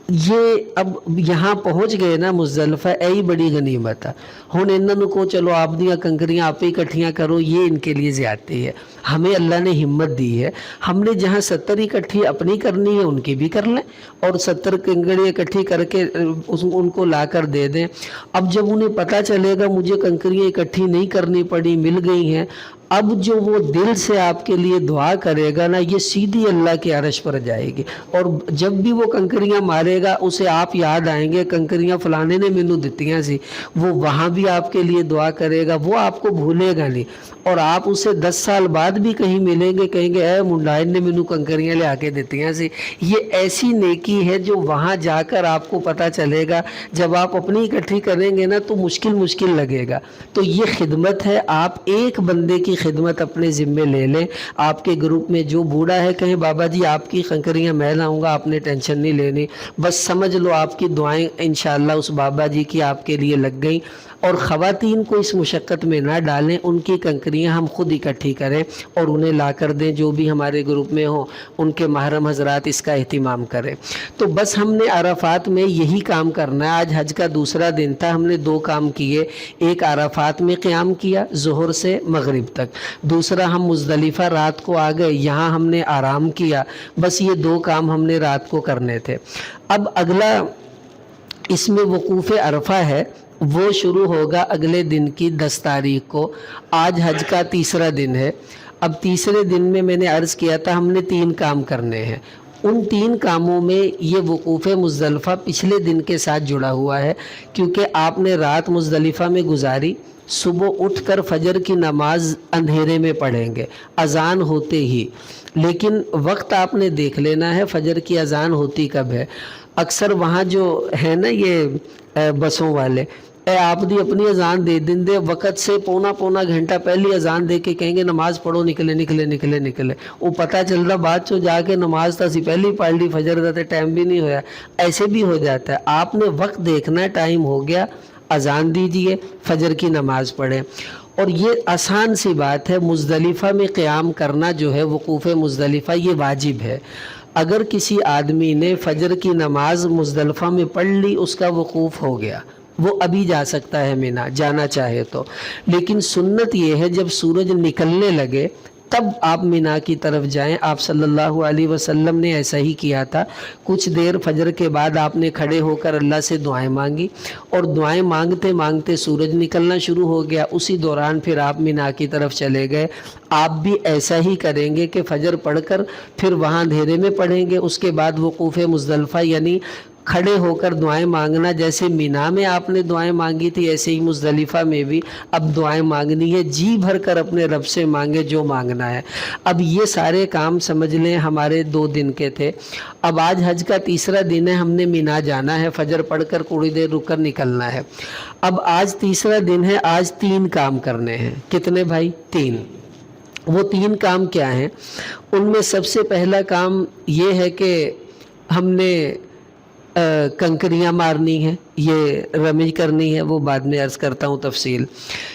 یہ اب یہاں پہنچ گئے نا مزدلفہ، ای بڑی غنیمت ہے۔ ہن انہوں کو چلو آپ دیاں کنکریاں آپ ہی اکٹھیاں کرو، یہ ان کے لیے زیادتی ہے۔ ہمیں اللہ نے ہمت دی ہے، ہم نے جہاں 70 اکٹھی اپنی کرنی ہے ان کی بھی کر لیں، اور 70 کنکریاں اکٹھی کر کے ان کو لا کر دے دیں۔ اب جب انہیں پتہ چلے گا مجھے کنکریاں اکٹھی نہیں کرنی پڑی، مل گئی ہیں، اب جو وہ دل سے آپ کے لیے دعا کرے گا نا، یہ سیدھی اللہ کے عرش پر جائے گی، اور جب بھی وہ کنکریاں مارے گا اسے آپ یاد آئیں گے، کنکریاں فلانے نے مینوں دتیاں سی، وہ وہاں بھی آپ کے لیے دعا کرے گا، وہ آپ کو بھولے گا نہیں، اور آپ اسے 10 سال بعد بھی کہیں ملیں گے، کہیں گے اے منڈائن نے مینوں کنکریاں لے آ کے دتیاں سی۔ یہ ایسی نیکی ہے جو وہاں جا کر آپ کو پتہ چلے گا، جب آپ اپنی اکٹھی کریں گے نا تو مشکل لگے گا۔ تو یہ خدمت ہے، آپ ایک بندے کی خدمت اپنے ذمے لے لیں۔ آپ کے گروپ میں جو بوڑھا ہے کہیں بابا جی آپ کی کنکریاں میں لاؤں گا، آپ نے ٹینشن نہیں لینی، بس سمجھ لو آپ کی دعائیں انشاءاللہ اس بابا جی کی آپ کے لیے لگ گئیں۔ اور خواتین کو اس مشقت میں نہ ڈالیں، ان کی کنکریاں ہم خود اکٹھی کریں اور انہیں لا کر دیں، جو بھی ہمارے گروپ میں ہوں ان کے محرم حضرات اس کا اہتمام کریں۔ تو بس ہم نے عرفات میں یہی کام کرنا ہے۔ آج حج کا دوسرا دن تھا، ہم نے دو کام کیے، ایک عرفات میں قیام کیا ظہر سے مغرب تک، دوسرا ہم مزدلفہ رات کو آ گئے، یہاں ہم نے آرام کیا۔ بس یہ دو کام ہم نے رات کو کرنے تھے۔ اب اگلا اس میں وقوف عرفہ ہے، وہ شروع ہوگا اگلے دن کی 10 تاریخ کو۔ آج حج کا تیسرا دن ہے۔ اب تیسرے دن میں نے عرض کیا تھا ہم نے 3 کام کرنے ہیں۔ ان 3 کاموں میں یہ وقوف مزدلفہ پچھلے دن کے ساتھ جڑا ہوا ہے، کیونکہ آپ نے رات مزدلفہ میں گزاری، صبح اٹھ کر فجر کی نماز اندھیرے میں پڑھیں گے اذان ہوتے ہی، لیکن وقت آپ نے دیکھ لینا ہے فجر کی اذان ہوتی کب ہے۔ اکثر وہاں جو ہے نا یہ بسوں والے، آپ دی اپنی اذان دے دیں دے وقت سے پونا گھنٹہ پہلی اذان دے کے کہیں گے نماز پڑھو، نکلے وہ پتہ چل رہا بعد چو جا کے نماز تا سی پہلی پڑھ لی، فجر دا تے ٹائم بھی نہیں ہویا۔ ایسے بھی ہو جاتا ہے، آپ نے وقت دیکھنا ہے، ٹائم ہو گیا اذان دیجئے، فجر کی نماز پڑھیں۔ اور یہ آسان سی بات ہے، مزدلفہ میں قیام کرنا جو ہے وقوف مزدلفہ یہ واجب ہے۔ اگر کسی آدمی نے فجر کی نماز مزدلفہ میں پڑھ لی، اس کا وقوف ہو گیا، وہ ابھی جا سکتا ہے مینا جانا چاہے تو، لیکن سنت یہ ہے جب سورج نکلنے لگے تب آپ مینا کی طرف جائیں۔ آپ صلی اللہ علیہ وسلم نے ایسا ہی کیا تھا، کچھ دیر فجر کے بعد آپ نے کھڑے ہو کر اللہ سے دعائیں مانگی، اور دعائیں مانگتے مانگتے سورج نکلنا شروع ہو گیا، اسی دوران پھر آپ مینا کی طرف چلے گئے۔ آپ بھی ایسا ہی کریں گے کہ فجر پڑھ کر پھر وہاں اندھیرے میں پڑھیں گے، اس کے بعد وقوف مزدلفہ یعنی کھڑے ہو کر دعائیں مانگنا، جیسے مینا میں آپ نے دعائیں مانگی تھی ایسے ہی مزدلفہ میں بھی اب دعائیں مانگنی ہے، جی بھر کر اپنے رب سے مانگے جو مانگنا ہے۔ اب یہ سارے کام سمجھ لیں ہمارے 2 دن کے تھے۔ اب آج حج کا تیسرا دن ہے، ہم نے مینا جانا ہے، فجر پڑھ کر تھوڑی دیر رک کر نکلنا ہے۔ اب آج تیسرا دن ہے، آج 3 کام کرنے ہیں۔ کتنے بھائی؟ 3۔ وہ 3 کام کیا ہیں؟ ان میں سب سے پہلا کام یہ ہے کہ ہم نے کنکریاں مارنی ہے، یہ رمی کرنی ہے، وہ بعد میں عرض کرتا ہوں تفصیل۔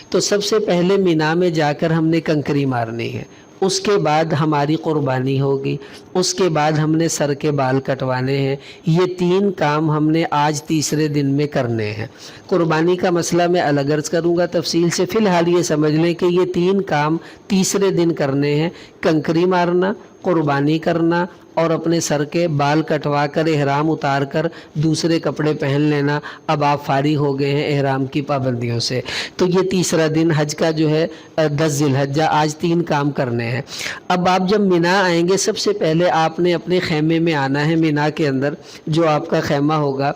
تو سب سے پہلے مینا میں جا کر ہم نے کنکری مارنی ہے، اس کے بعد ہماری قربانی ہوگی، اس کے بعد ہم نے سر کے بال کٹوانے ہیں۔ یہ 3 کام ہم نے آج تیسرے دن میں کرنے ہیں۔ قربانی کا مسئلہ میں الگ عرض کروں گا تفصیل سے، فی الحال یہ سمجھ لیں کہ یہ 3 کام تیسرے دن کرنے ہیں، کنکری مارنا، قربانی کرنا اور اپنے سر کے بال کٹوا کر احرام اتار کر دوسرے کپڑے پہن لینا۔ اب آپ فارغ ہو گئے ہیں احرام کی پابندیوں سے۔ تو یہ تیسرا دن حج کا جو ہے 10 ذی الحجہ، آج 3 کام کرنے ہیں۔ اب آپ جب مینا آئیں گے سب سے پہلے آپ نے اپنے خیمے میں آنا ہے، مینا کے اندر جو آپ کا خیمہ ہوگا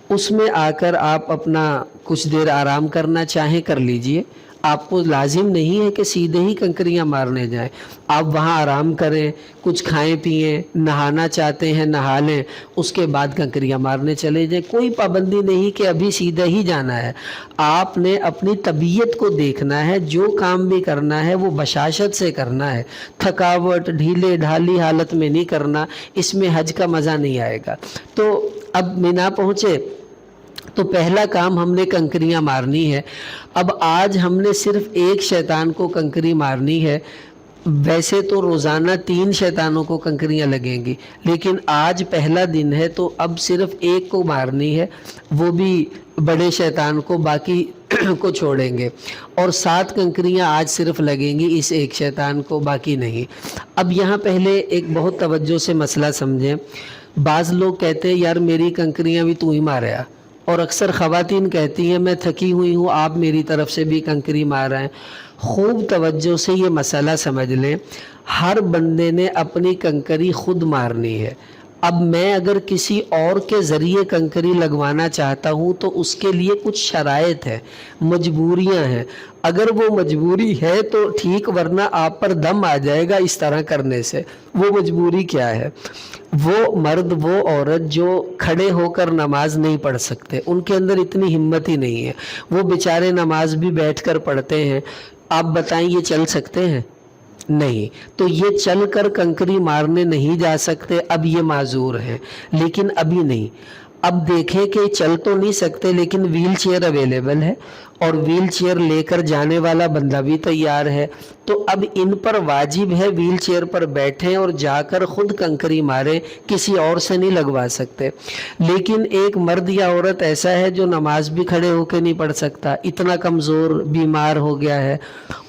اس میں آ کر آپ اپنا کچھ دیر آرام کرنا چاہیں کر لیجئے۔ آپ کو لازم نہیں ہے کہ سیدھے ہی کنکریاں مارنے جائیں، آپ وہاں آرام کریں، کچھ کھائیں پئیں، نہانا چاہتے ہیں نہا لیں، اس کے بعد کنکریاں مارنے چلے جائیں۔ کوئی پابندی نہیں کہ ابھی سیدھا ہی جانا ہے، آپ نے اپنی طبیعت کو دیکھنا ہے، جو کام بھی کرنا ہے وہ بشاشت سے کرنا ہے، تھکاوٹ ڈھیلے ڈھالی حالت میں نہیں کرنا، اس میں حج کا مزہ نہیں آئے گا۔ تو اب مینا پہنچے تو پہلا کام ہم نے کنکریاں مارنی ہے۔ اب آج ہم نے صرف ایک شیطان کو کنکری مارنی ہے، ویسے تو روزانہ 3 شیطانوں کو کنکریاں لگیں گی، لیکن آج پہلا دن ہے تو اب صرف ایک کو مارنی ہے، وہ بھی بڑے شیطان کو، باقی کو چھوڑیں گے، اور 7 کنکریاں آج صرف لگیں گی اس ایک شیطان کو، باقی نہیں۔ اب یہاں پہلے ایک بہت توجہ سے مسئلہ سمجھیں۔ بعض لوگ کہتے ہیں یار میری کنکریاں بھی تو ہی ماریا، اور اکثر خواتین کہتی ہیں میں تھکی ہوئی ہوں آپ میری طرف سے بھی کنکری مار رہے ہیں۔ خوب توجہ سے یہ مسئلہ سمجھ لیں، ہر بندے نے اپنی کنکری خود مارنی ہے۔ اب میں اگر کسی اور کے ذریعے کنکری لگوانا چاہتا ہوں تو اس کے لیے کچھ شرائط ہے، مجبوریاں ہیں۔ اگر وہ مجبوری ہے تو ٹھیک، ورنہ آپ پر دم آ جائے گا اس طرح کرنے سے۔ وہ مجبوری کیا ہے؟ وہ مرد وہ عورت جو کھڑے ہو کر نماز نہیں پڑھ سکتے، ان کے اندر اتنی ہمت ہی نہیں ہے، وہ بیچارے نماز بھی بیٹھ کر پڑھتے ہیں، آپ بتائیں یہ چل سکتے ہیں؟ نہیں، تو یہ چل کر کنکری مارنے نہیں جا سکتے، اب یہ معذور ہیں، لیکن ابھی نہیں۔ اب دیکھیں کہ چل تو نہیں سکتے لیکن ویل چیئر اویلیبل ہے اور ویل چیئر لے کر جانے والا بندہ بھی تیار ہے، تو اب ان پر واجب ہے ویل چیئر پر بیٹھیں اور جا کر خود کنکری ماریں، کسی اور سے نہیں لگوا سکتے۔ لیکن ایک مرد یا عورت ایسا ہے جو نماز بھی کھڑے ہو کے نہیں پڑھ سکتا، اتنا کمزور بیمار ہو گیا ہے،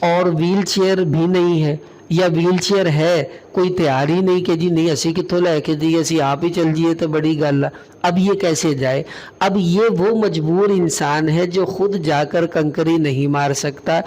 اور ویل چیئر بھی نہیں ہے، یا ویل چیئر ہے کوئی تیار ہی نہیں کہ جی نہیں اسی کتوں لے کے دی، اسی آپ ہی چل جیے تو بڑی گل ہے، اب یہ کیسے جائے؟ اب یہ وہ مجبور انسان ہے جو خود جا کر کنکری نہیں مار سکتا،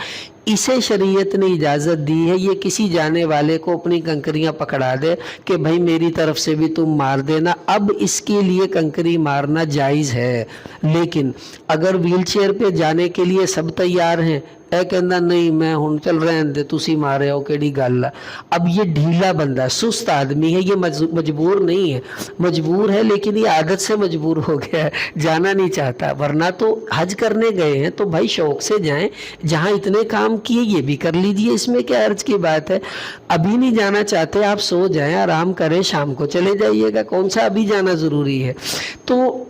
اسے شریعت نے اجازت دی ہے یہ کسی جانے والے کو اپنی کنکریاں پکڑا دے کہ بھائی میری طرف سے بھی تم مار دینا، اب اس کے لیے کنکری مارنا جائز ہے۔ لیکن اگر ویل چیئر پہ جانے کے لیے سب تیار ہیں، اے کہنا نہیں میں ہن چل رہن دے تسی مارے ہو کیڑی گل ہے، اب یہ ڈھیلا بندہ سست آدمی ہے، یہ مجبور نہیں ہے، مجبور ہے لیکن یہ عادت سے مجبور ہو گیا ہے، جانا نہیں چاہتا، ورنہ تو حج کرنے گئے ہیں تو بھائی شوق سے جائیں، جہاں اتنے کام کیے یہ بھی کر لیجئے، اس میں کیا عرض کی بات ہے؟ ابھی نہیں جانا چاہتے آپ سو جائیں، آرام کریں، شام کو چلے جائیے گا، کون سا ابھی جانا ضروری ہے؟ تو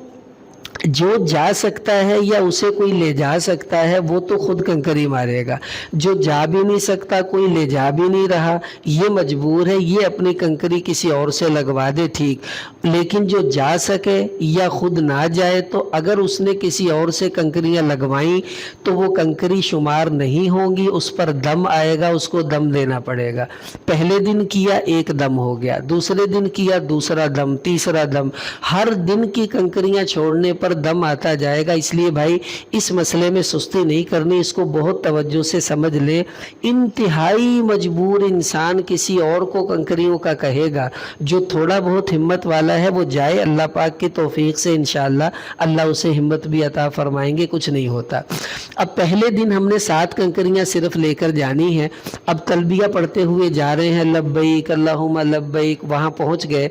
جو جا سکتا ہے یا اسے کوئی لے جا سکتا ہے وہ تو خود کنکری مارے گا، جو جا بھی نہیں سکتا کوئی لے جا بھی نہیں رہا، یہ مجبور ہے، یہ اپنی کنکری کسی اور سے لگوا دے ٹھیک، لیکن جو جا سکے یا خود نہ جائے تو اگر اس نے کسی اور سے کنکریاں لگوائیں تو وہ کنکری شمار نہیں ہوں گی، اس پر دم آئے گا، اس کو دم دینا پڑے گا۔ پہلے دن کیا ایک دم ہو گیا، دوسرے دن کیا دوسرا دم، تیسرا دم، ہر دن کی کنکریاں چھوڑنے پر دم آتا جائے گا۔ اس لیے بھائی اس مسئلے میں سستی نہیں کرنی، اس کو بہت توجہ سے سمجھ لیں۔ انتہائی مجبور انسان کسی اور کو کنکریوں کا کہے گا، جو تھوڑا بہت ہمت والا ہے وہ جائے، اللہ پاک کی توفیق سے انشاءاللہ اللہ اسے ہمت بھی عطا فرمائیں گے، کچھ نہیں ہوتا۔ اب پہلے دن ہم نے 7 کنکریاں صرف لے کر جانی ہیں، اب تلبیہ پڑھتے ہوئے جا رہے ہیں، لبیک اللہم لبیک، وہاں پہنچ گئے،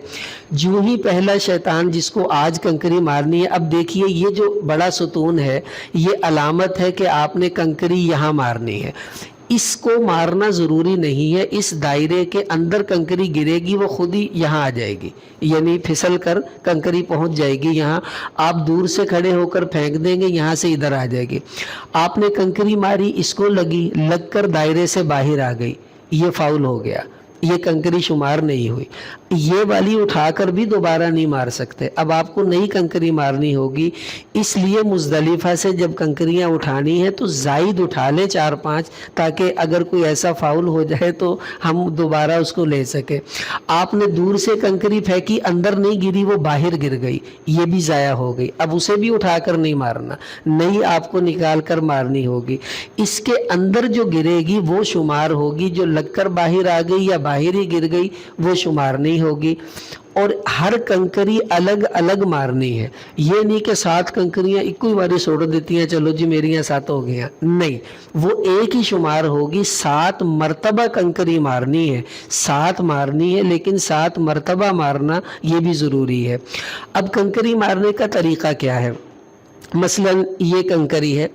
جو ہی پہلا شیطان جس کو آج کنکری مارنی ہے، اب دیکھیے یہ جو بڑا ستون ہے یہ علامت ہے کہ آپ نے کنکری یہاں مارنی ہے، اس کو مارنا ضروری نہیں ہے، اس دائرے کے اندر کنکری گرے گی وہ خود ہی یہاں آ جائے گی، یعنی پھسل کر کنکری پہنچ جائے گی یہاں، آپ دور سے کھڑے ہو کر پھینک دیں گے یہاں سے ادھر آ جائے گی۔ آپ نے کنکری ماری، اس کو لگی، لگ کر دائرے سے باہر آ گئی، یہ فاؤل ہو گیا، یہ کنکری شمار نہیں ہوئی، یہ والی اٹھا کر بھی دوبارہ نہیں مار سکتے، اب آپ کو نئی کنکری مارنی ہوگی، اس لیے مزدلفہ سے جب کنکریاں اٹھانی ہے تو زائد اٹھا لیں 4-5، تاکہ اگر کوئی ایسا فاؤل ہو جائے تو ہم دوبارہ اس کو لے سکیں۔ آپ نے دور سے کنکری پھینکی، اندر نہیں گری، وہ باہر گر گئی، یہ بھی ضائع ہو گئی، اب اسے بھی اٹھا کر نہیں مارنا، نئی آپ کو نکال کر مارنی ہوگی، اس کے اندر جو گرے گی وہ شمار ہوگی، جو لگ کر باہر آ گئی یا باہر ہی گر گئی وہ شمار نہیں ہوگی۔ اور ہر کنکری الگ الگ مارنی ہے، یہ نہیں کہ 7 کنکریاں ایک ہی باری چھوڑ دیتی ہیں چلو جی میری 7 ہو گئی ہیں، نہیں، وہ ایک ہی شمار ہوگی، 7 مرتبہ کنکری مارنی ہے، 7 مارنی ہے، لیکن 7 مرتبہ مارنا یہ بھی ضروری ہے۔ اب کنکری مارنے کا طریقہ کیا ہے؟ مثلا یہ کنکری ہے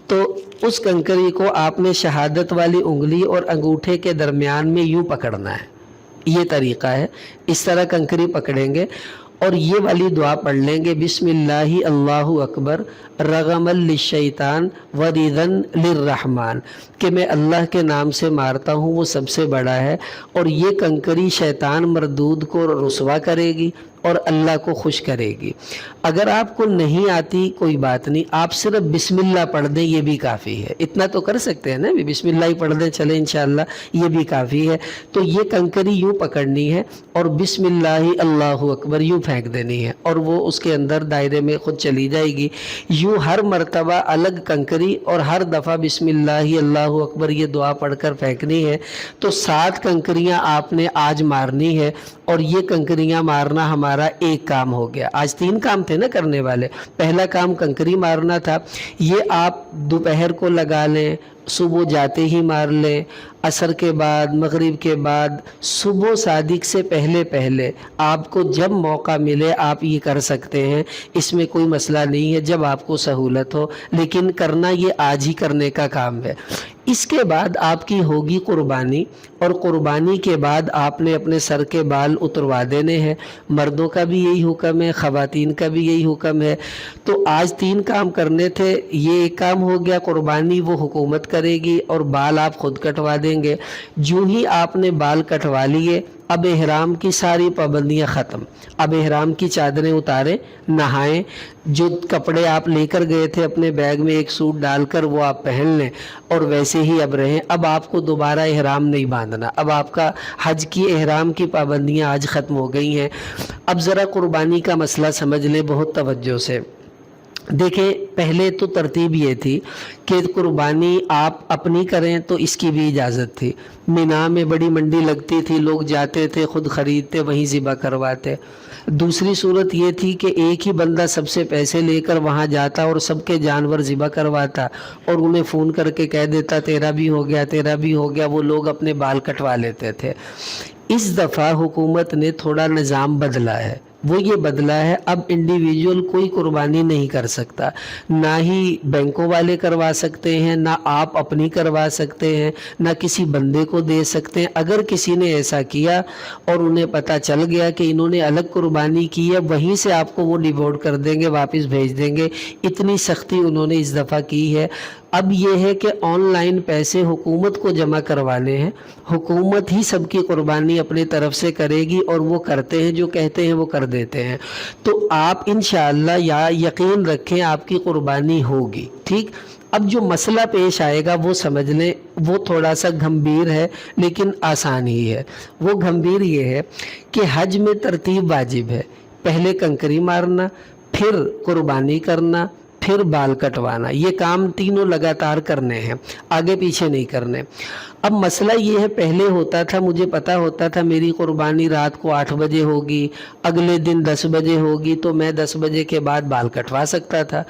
تو اس کنکری کو آپ نے شہادت والی انگلی اور انگوٹھے کے درمیان میں یوں پکڑنا ہے، یہ طریقہ ہے، اس طرح کنکری پکڑیں گے اور یہ والی دعا پڑھ لیں گے، بسم اللہ اللہ اکبر رغما للشیطان وردن للرحمن، کہ میں اللہ کے نام سے مارتا ہوں، وہ سب سے بڑا ہے، اور یہ کنکری شیطان مردود کو رسوا کرے گی اور اللہ کو خوش کرے گی۔ اگر آپ کو نہیں آتی کوئی بات نہیں، آپ صرف بسم اللہ پڑھ دیں، یہ بھی کافی ہے، اتنا تو کر سکتے ہیں نا، بسم اللہ ہی پڑھ دیں چلے انشاءاللہ، یہ بھی کافی ہے۔ تو یہ کنکری یوں پکڑنی ہے اور بسم اللہ اللہ اکبر یوں پھینک دینی ہے، اور وہ اس کے اندر دائرے میں خود چلی جائے گی، یوں ہر مرتبہ الگ کنکری اور ہر دفعہ بسم اللہ اللہ اکبر یہ دعا پڑھ کر پھینکنی ہے۔ تو 7 کنکریاں آپ نے آج مارنی ہے، اور یہ کنکریاں مارنا ہمارا ایک کام ہو گیا، آج 3 کام تھے نا کرنے والے، پہلا کام کنکری مارنا تھا، یہ آپ دوپہر کو لگا لیں صبح جاتے ہی مار لیں، عصر کے بعد، مغرب کے بعد، صبح صادق سے پہلے پہلے آپ کو جب موقع ملے آپ یہ کر سکتے ہیں، اس میں کوئی مسئلہ نہیں ہے، جب آپ کو سہولت ہو، لیکن کرنا یہ آج ہی کرنے کا کام ہے۔ اس کے بعد آپ کی ہوگی قربانی، اور قربانی کے بعد آپ نے اپنے سر کے بال اتروا دینے ہیں۔ مردوں کا بھی یہی حکم ہے، خواتین کا بھی یہی حکم ہے۔ تو آج 3 کام کرنے تھے، یہ ایک کام ہو گیا، قربانی وہ حکومت کرے گی اور بال آپ خود کٹوا دیں گے۔ جو ہی آپ نے بال کٹوا لیے، اب احرام کی ساری پابندیاں ختم۔ اب احرام کی چادریں اتاریں، نہائیں، جو کپڑے آپ لے کر گئے تھے اپنے بیگ میں ایک سوٹ ڈال کر وہ آپ پہن لیں، اور ویسے ہی اب رہیں۔ اب آپ کو دوبارہ احرام نہیں باندھنا، اب آپ کا حج کی احرام کی پابندیاں آج ختم ہو گئی ہیں۔ اب ذرا قربانی کا مسئلہ سمجھ لیں بہت توجہ سے۔ دیکھیں، پہلے تو ترتیب یہ تھی کہ قربانی آپ اپنی کریں تو اس کی بھی اجازت تھی۔ مینا میں بڑی منڈی لگتی تھی، لوگ جاتے تھے، خود خریدتے، وہیں ذبح کرواتے۔ دوسری صورت یہ تھی کہ ایک ہی بندہ سب سے پیسے لے کر وہاں جاتا اور سب کے جانور ذبح کرواتا، اور انہیں فون کر کے کہہ دیتا تیرا بھی ہو گیا، تیرا بھی ہو گیا، وہ لوگ اپنے بال کٹوا لیتے تھے۔ اس دفعہ حکومت نے تھوڑا نظام بدلا ہے، وہ یہ بدلا ہے اب انڈیویجول کوئی قربانی نہیں کر سکتا، نہ ہی بینکوں والے کروا سکتے ہیں، نہ آپ اپنی کروا سکتے ہیں، نہ کسی بندے کو دے سکتے ہیں۔ اگر کسی نے ایسا کیا اور انہیں پتہ چل گیا کہ انہوں نے الگ قربانی کی ہے، وہیں سے آپ کو وہ ڈیپورٹ کر دیں گے، واپس بھیج دیں گے۔ اتنی سختی انہوں نے اس دفعہ کی ہے۔ اب یہ ہے کہ آن لائن پیسے حکومت کو جمع کروانے ہیں، حکومت ہی سب کی قربانی اپنے طرف سے کرے گی، اور وہ کرتے ہیں، جو کہتے ہیں وہ کر دیتے ہیں۔ تو آپ انشاءاللہ یا یقین رکھیں آپ کی قربانی ہوگی، ٹھیک۔ اب جو مسئلہ پیش آئے گا وہ سمجھ لیں، وہ تھوڑا سا گھمبیر ہے لیکن آسان ہی ہے۔ وہ گھمبیر یہ ہے کہ حج میں ترتیب واجب ہے، پہلے کنکری مارنا، پھر قربانی کرنا، پھر بال کٹوانا۔ یہ کام تینوں لگاتار کرنے ہیں، آگے پیچھے نہیں کرنے۔ اب مسئلہ یہ ہے، پہلے ہوتا تھا، مجھے پتا ہوتا تھا میری قربانی رات کو 8 بجے ہوگی، اگلے دن 10 بجے ہوگی، تو میں 10 بجے کے بعد بال کٹوا سکتا تھا۔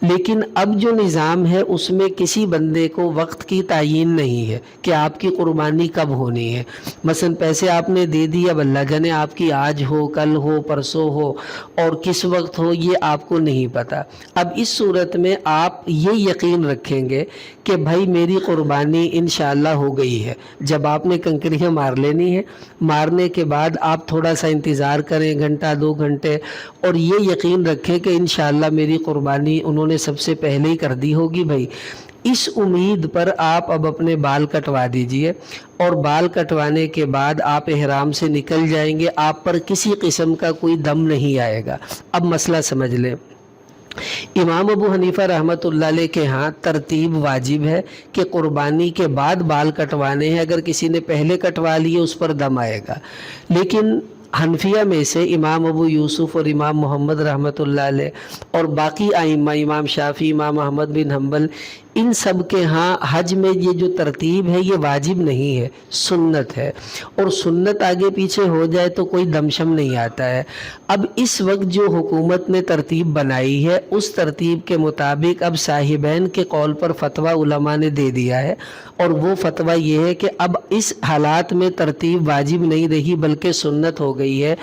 لیکن اب جو نظام ہے اس میں کسی بندے کو وقت کی تعین نہیں ہے کہ آپ کی قربانی کب ہونی ہے۔ مثلا پیسے آپ نے دے دی، اب اللہ جانے آپ کی آج ہو، کل ہو، پرسوں ہو، اور کس وقت ہو یہ آپ کو نہیں پتا۔ اب اس صورت میں آپ یہ یقین رکھیں گے کہ بھائی میری قربانی انشاءاللہ ہو گئی ہے۔ جب آپ نے کنکریاں مار لینی ہے، مارنے کے بعد آپ تھوڑا سا انتظار کریں، گھنٹہ 2 گھنٹے، اور یہ یقین رکھیں کہ انشاءاللہ میری قربانی انہوں نے سب سے پہلے ہی کر دی ہوگی۔ بھائی اس امید پر آپ اب اپنے بال کٹوا دیجئے، اور بال کٹوانے کے بعد آپ احرام سے نکل جائیں گے، آپ پر کسی قسم کا کوئی دم نہیں آئے گا۔ اب مسئلہ سمجھ لیں، امام ابو حنیفہ رحمۃ اللہ علیہ کے ہاں ترتیب واجب ہے کہ قربانی کے بعد بال کٹوانے ہیں، اگر کسی نے پہلے کٹوا لیے اس پر دم آئے گا۔ لیکن حنفیہ میں سے امام ابو یوسف اور امام محمد رحمۃ اللہ علیہ اور باقی ائمہ، امام شافعی، امام احمد بن حنبل، ان سب کے ہاں حج میں یہ جو ترتیب ہے یہ واجب نہیں ہے، سنت ہے، اور سنت آگے پیچھے ہو جائے تو کوئی دمشم نہیں آتا ہے۔ اب اس وقت جو حکومت نے ترتیب بنائی ہے اس ترتیب کے مطابق اب صاحبین کے قول پر فتویٰ علماء نے دے دیا ہے، اور وہ فتویٰ یہ ہے کہ اب اس حالات میں ترتیب واجب نہیں رہی بلکہ سنت ہو گئی ہے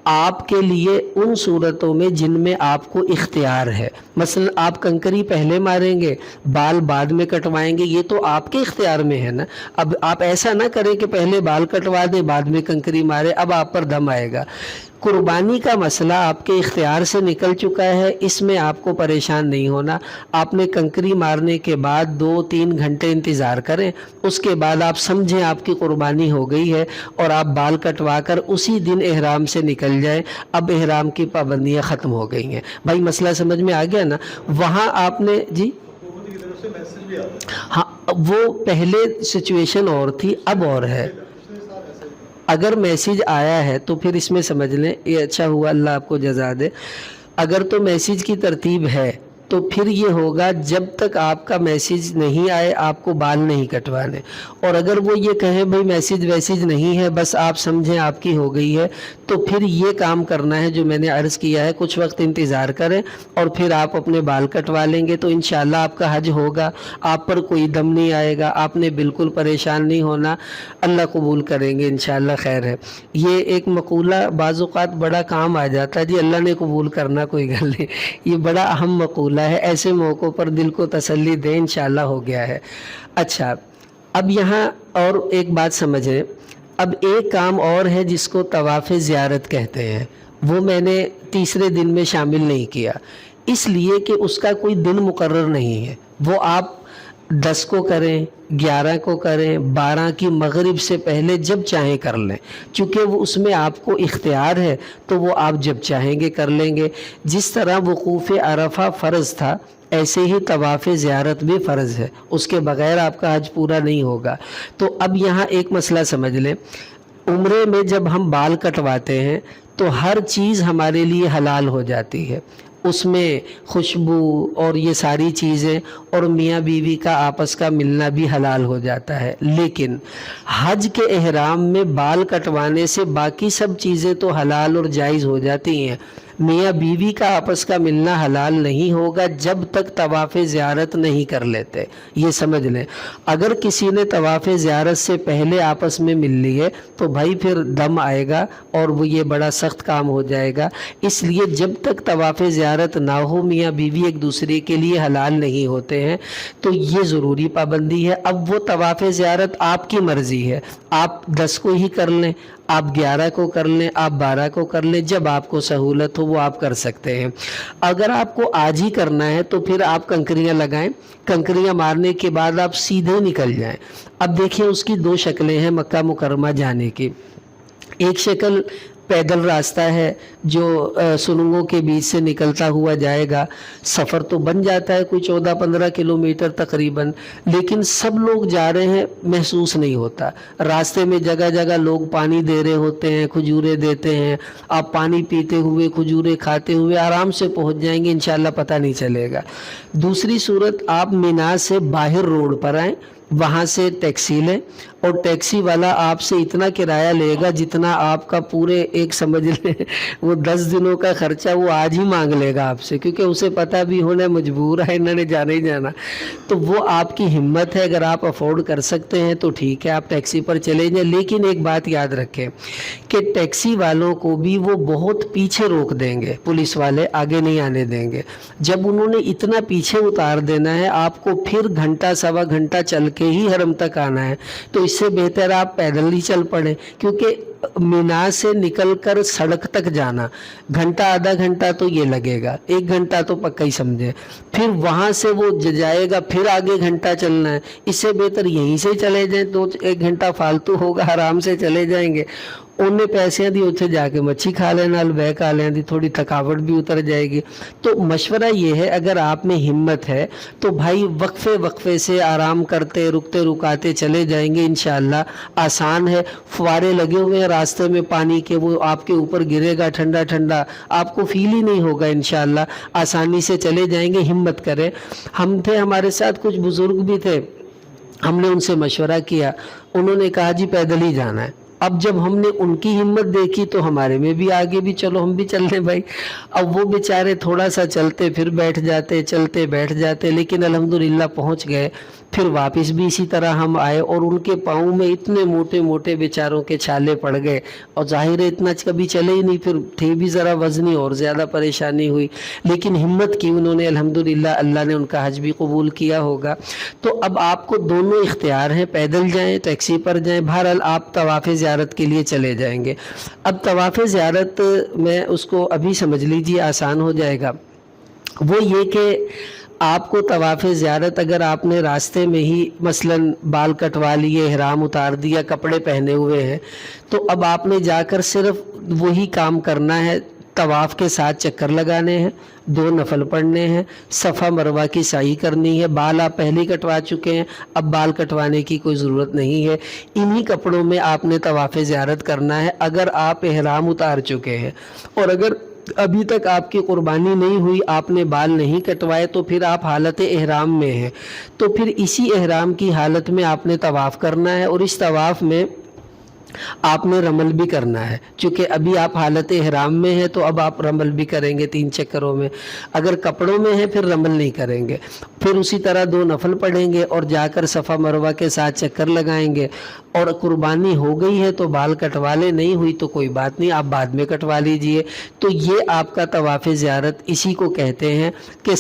آپ کے لیے ان صورتوں میں جن میں آپ کو اختیار ہے۔ مثلا آپ کنکری پہلے ماریں گے، بال بعد میں کٹوائیں گے، یہ تو آپ کے اختیار میں ہے نا۔ اب آپ ایسا نہ کریں کہ پہلے بال کٹوا دیں بعد میں کنکری مارے، اب آپ پر دم آئے گا۔ قربانی کا مسئلہ آپ کے اختیار سے نکل چکا ہے، اس میں آپ کو پریشان نہیں ہونا۔ آپ نے کنکری مارنے کے بعد 2-3 گھنٹے انتظار کریں، اس کے بعد آپ سمجھیں آپ کی قربانی ہو گئی ہے، اور آپ بال کٹوا کر اسی دن احرام سے نکل جائیں۔ اب احرام کی پابندیاں ختم ہو گئی ہیں۔ بھائی مسئلہ سمجھ میں آ گیا نا؟ وہاں آپ نے جی حکومت کی طرف سے میسج بھی آتا ہے۔ ہاں، وہ پہلے سچویشن اور تھی، اب اور ہے۔ اگر میسیج آیا ہے تو پھر اس میں سمجھ لیں، یہ اچھا ہوا، اللہ آپ کو جزا دے۔ اگر تو میسیج کی ترتیب ہے تو پھر یہ ہوگا جب تک آپ کا میسیج نہیں آئے آپ کو بال نہیں کٹوانے، اور اگر وہ یہ کہیں بھئی میسیج ویسیج نہیں ہے بس آپ سمجھیں آپ کی ہو گئی ہے، تو پھر یہ کام کرنا ہے جو میں نے عرض کیا ہے، کچھ وقت انتظار کریں اور پھر آپ اپنے بال کٹوا لیں گے تو انشاءاللہ آپ کا حج ہوگا، آپ پر کوئی دم نہیں آئے گا، آپ نے بالکل پریشان نہیں ہونا، اللہ قبول کریں گے انشاءاللہ خیر ہے۔ یہ ایک مقولہ بعض اوقات بڑا کام آ جاتا ہے، جی اللہ نے قبول کرنا کوئی گل نہیں، یہ بڑا اہم مقولہ ہے، ایسے موقعوں پر دل کو تسلی دیں انشاءاللہ ہو گیا ہے۔ اچھا، اب یہاں اور ایک بات سمجھیں، اب ایک کام اور ہے جس کو طواف زیارت کہتے ہیں، وہ میں نے تیسرے دن میں شامل نہیں کیا، اس لیے کہ اس کا کوئی دن مقرر نہیں ہے، وہ آپ 10 کو کریں، 11 کو کریں، 12 کی مغرب سے پہلے جب چاہیں کر لیں، چونکہ وہ اس میں آپ کو اختیار ہے تو وہ آپ جب چاہیں گے کر لیں گے۔ جس طرح وقوف عرفہ فرض تھا ایسے ہی طواف زیارت بھی فرض ہے، اس کے بغیر آپ کا حج پورا نہیں ہوگا۔ تو اب یہاں ایک مسئلہ سمجھ لیں، عمرے میں جب ہم بال کٹواتے ہیں تو ہر چیز ہمارے لیے حلال ہو جاتی ہے، اس میں خوشبو اور یہ ساری چیزیں اور میاں بیوی کا آپس کا ملنا بھی حلال ہو جاتا ہے، لیکن حج کے احرام میں بال کٹوانے سے باقی سب چیزیں تو حلال اور جائز ہو جاتی ہیں، میاں بیوی کا آپس کا ملنا حلال نہیں ہوگا جب تک طواف زیارت نہیں کر لیتے، یہ سمجھ لیں۔ اگر کسی نے طواف زیارت سے پہلے آپس میں مل لی ہے تو بھائی پھر دم آئے گا اور وہ یہ بڑا سخت کام ہو جائے گا، اس لیے جب تک طواف زیارت نہ ہو میاں بیوی ایک دوسرے کے لیے حلال نہیں ہوتے ہیں، تو یہ ضروری پابندی ہے۔ اب وہ طواف زیارت آپ کی مرضی ہے، آپ 10 کو ہی کر لیں، آپ 11 کو کر لیں، آپ 12 کو کر لیں، جب آپ کو سہولت ہو وہ آپ کر سکتے ہیں۔ اگر آپ کو آج ہی کرنا ہے تو پھر آپ کنکریاں لگائیں، کنکریاں مارنے کے بعد آپ سیدھے نکل جائیں۔ اب دیکھیں اس کی 2 شکلیں ہیں مکہ مکرمہ جانے کی، ایک شکل پیدل راستہ ہے جو سنگوں کے بیچ سے نکلتا ہوا جائے گا، سفر تو بن جاتا ہے کوئی 14-15 کلومیٹر تقریباً، لیکن سب لوگ جا رہے ہیں محسوس نہیں ہوتا، راستے میں جگہ جگہ لوگ پانی دے رہے ہوتے ہیں، کھجوریں دیتے ہیں، آپ پانی پیتے ہوئے کھجوریں کھاتے ہوئے آرام سے پہنچ جائیں گے انشاءاللہ پتہ نہیں چلے گا۔ دوسری صورت، آپ مینا سے باہر روڈ پر آئیں، وہاں سے ٹیکسی لیں اور ٹیکسی والا آپ سے اتنا کرایہ لے گا جتنا آپ کا پورے ایک سمجھ لیں وہ 10 دنوں کا خرچہ وہ آج ہی مانگ لے گا آپ سے، کیونکہ اسے پتہ بھی ہونا مجبور ہے انہوں نے جانا ہی جانا، تو وہ آپ کی ہمت ہے، اگر آپ افورڈ کر سکتے ہیں تو ٹھیک ہے آپ ٹیکسی پر چلے جائیں، لیکن ایک بات یاد رکھیں کہ ٹیکسی والوں کو بھی وہ بہت پیچھے روک دیں گے، پولیس والے آگے نہیں آنے دیں گے، جب انہوں نے اتنا پیچھے اتار دینا ہے آپ کو پھر گھنٹہ سوا گھنٹہ چل کے ہی حرم تک آنا ہے، تو اس سے بہتر آپ پیدل ہی چل پڑیں، کیونکہ مینا سے نکل کر سڑک تک جانا گھنٹہ آدھا گھنٹہ تو یہ لگے گا، 1 گھنٹہ تو پکا ہی سمجھے، پھر وہاں سے وہ جائے گا پھر آگے گھنٹہ چلنا ہے، اس سے بہتر یہیں سے چلے جائیں، 1 گھنٹہ فالتو ہوگا، آرام سے چلے جائیں گے، انہیں پیسے دی اتنے جا کے مچھی کھا لینا، بہ کھا لیں دی، تھوڑی تھکاوٹ بھی اتر جائے گی۔ تو مشورہ یہ ہے اگر آپ میں ہمت ہے تو بھائی وقفے سے آرام کرتے رکتے رکاتے چلے جائیں گے، انشاءاللہ آسان ہے، فوارے لگے ہوئے ہیں راستے میں پانی کے، وہ آپ کے اوپر گرے گا ٹھنڈا ٹھنڈا، آپ کو فیل ہی نہیں ہوگا، انشاءاللہ آسانی سے چلے جائیں گے، ہمت کریں۔ ہم تھے، ہمارے ساتھ کچھ بزرگ بھی تھے، ہم نے ان سے مشورہ کیا، انہوں نے کہا جی پیدل ہی جانا ہے۔ اب جب ہم نے ان کی ہمت دیکھی تو ہمارے میں بھی آگے بھی چلو ہم بھی چل رہے بھائی، اب وہ بیچارے تھوڑا سا چلتے پھر بیٹھ جاتے، چلتے بیٹھ جاتے، لیکن الحمدللہ پہنچ گئے، پھر واپس بھی اسی طرح ہم آئے، اور ان کے پاؤں میں اتنے موٹے موٹے بیچاروں کے چھالے پڑ گئے، اور ظاہر ہے اتنا کبھی چلے ہی نہیں، پھر تھے بھی ذرا وزنی اور زیادہ پریشانی ہوئی، لیکن ہمت کی انہوں نے، الحمدللہ اللہ نے ان کا حج بھی قبول کیا ہوگا۔ تو اب آپ کو دونوں اختیار ہیں، پیدل جائیں ٹیکسی پر جائیں، بہرحال آپ طواف زیارت کے لیے چلے جائیں گے۔ اب طواف زیارت میں اس کو ابھی سمجھ لیجیے آسان ہو جائے گا، وہ یہ کہ آپ کو طواف زیارت اگر آپ نے راستے میں ہی مثلاً بال کٹوا لیے، احرام اتار دیا، کپڑے پہنے ہوئے ہیں، تو اب آپ نے جا کر صرف وہی کام کرنا ہے، طواف کے ساتھ چکر لگانے ہیں، 2 نفل پڑھنے ہیں، صفا مروہ کی سعی کرنی ہے، بال آپ پہلے ہی کٹوا چکے ہیں، اب بال کٹوانے کی کوئی ضرورت نہیں ہے، انہی کپڑوں میں آپ نے طواف زیارت کرنا ہے اگر آپ احرام اتار چکے ہیں۔ اور اگر ابھی تک آپ کی قربانی نہیں ہوئی، آپ نے بال نہیں کٹوائے، تو پھر آپ حالت احرام میں ہیں، تو پھر اسی احرام کی حالت میں آپ نے طواف کرنا ہے، اور اس طواف میں آپ نے رمل بھی کرنا ہے۔ چونکہ ابھی آپ حالت احرام میں ہیں تو اب آپ رمل بھی کریں گے 3 چکروں میں، اگر کپڑوں میں ہیں پھر رمل نہیں کریں گے، پھر اسی طرح 2 نفل پڑھیں گے اور جا کر صفا مروہ کے 7 چکر لگائیں گے۔ اور قربانی ہو گئی ہے تو بال کٹوا لے، نہیں ہوئی تو کوئی بات نہیں، آپ بعد میں کٹوا لیجئے۔ تو یہ آپ کا طواف زیارت اسی کو کہتے ہیں کہ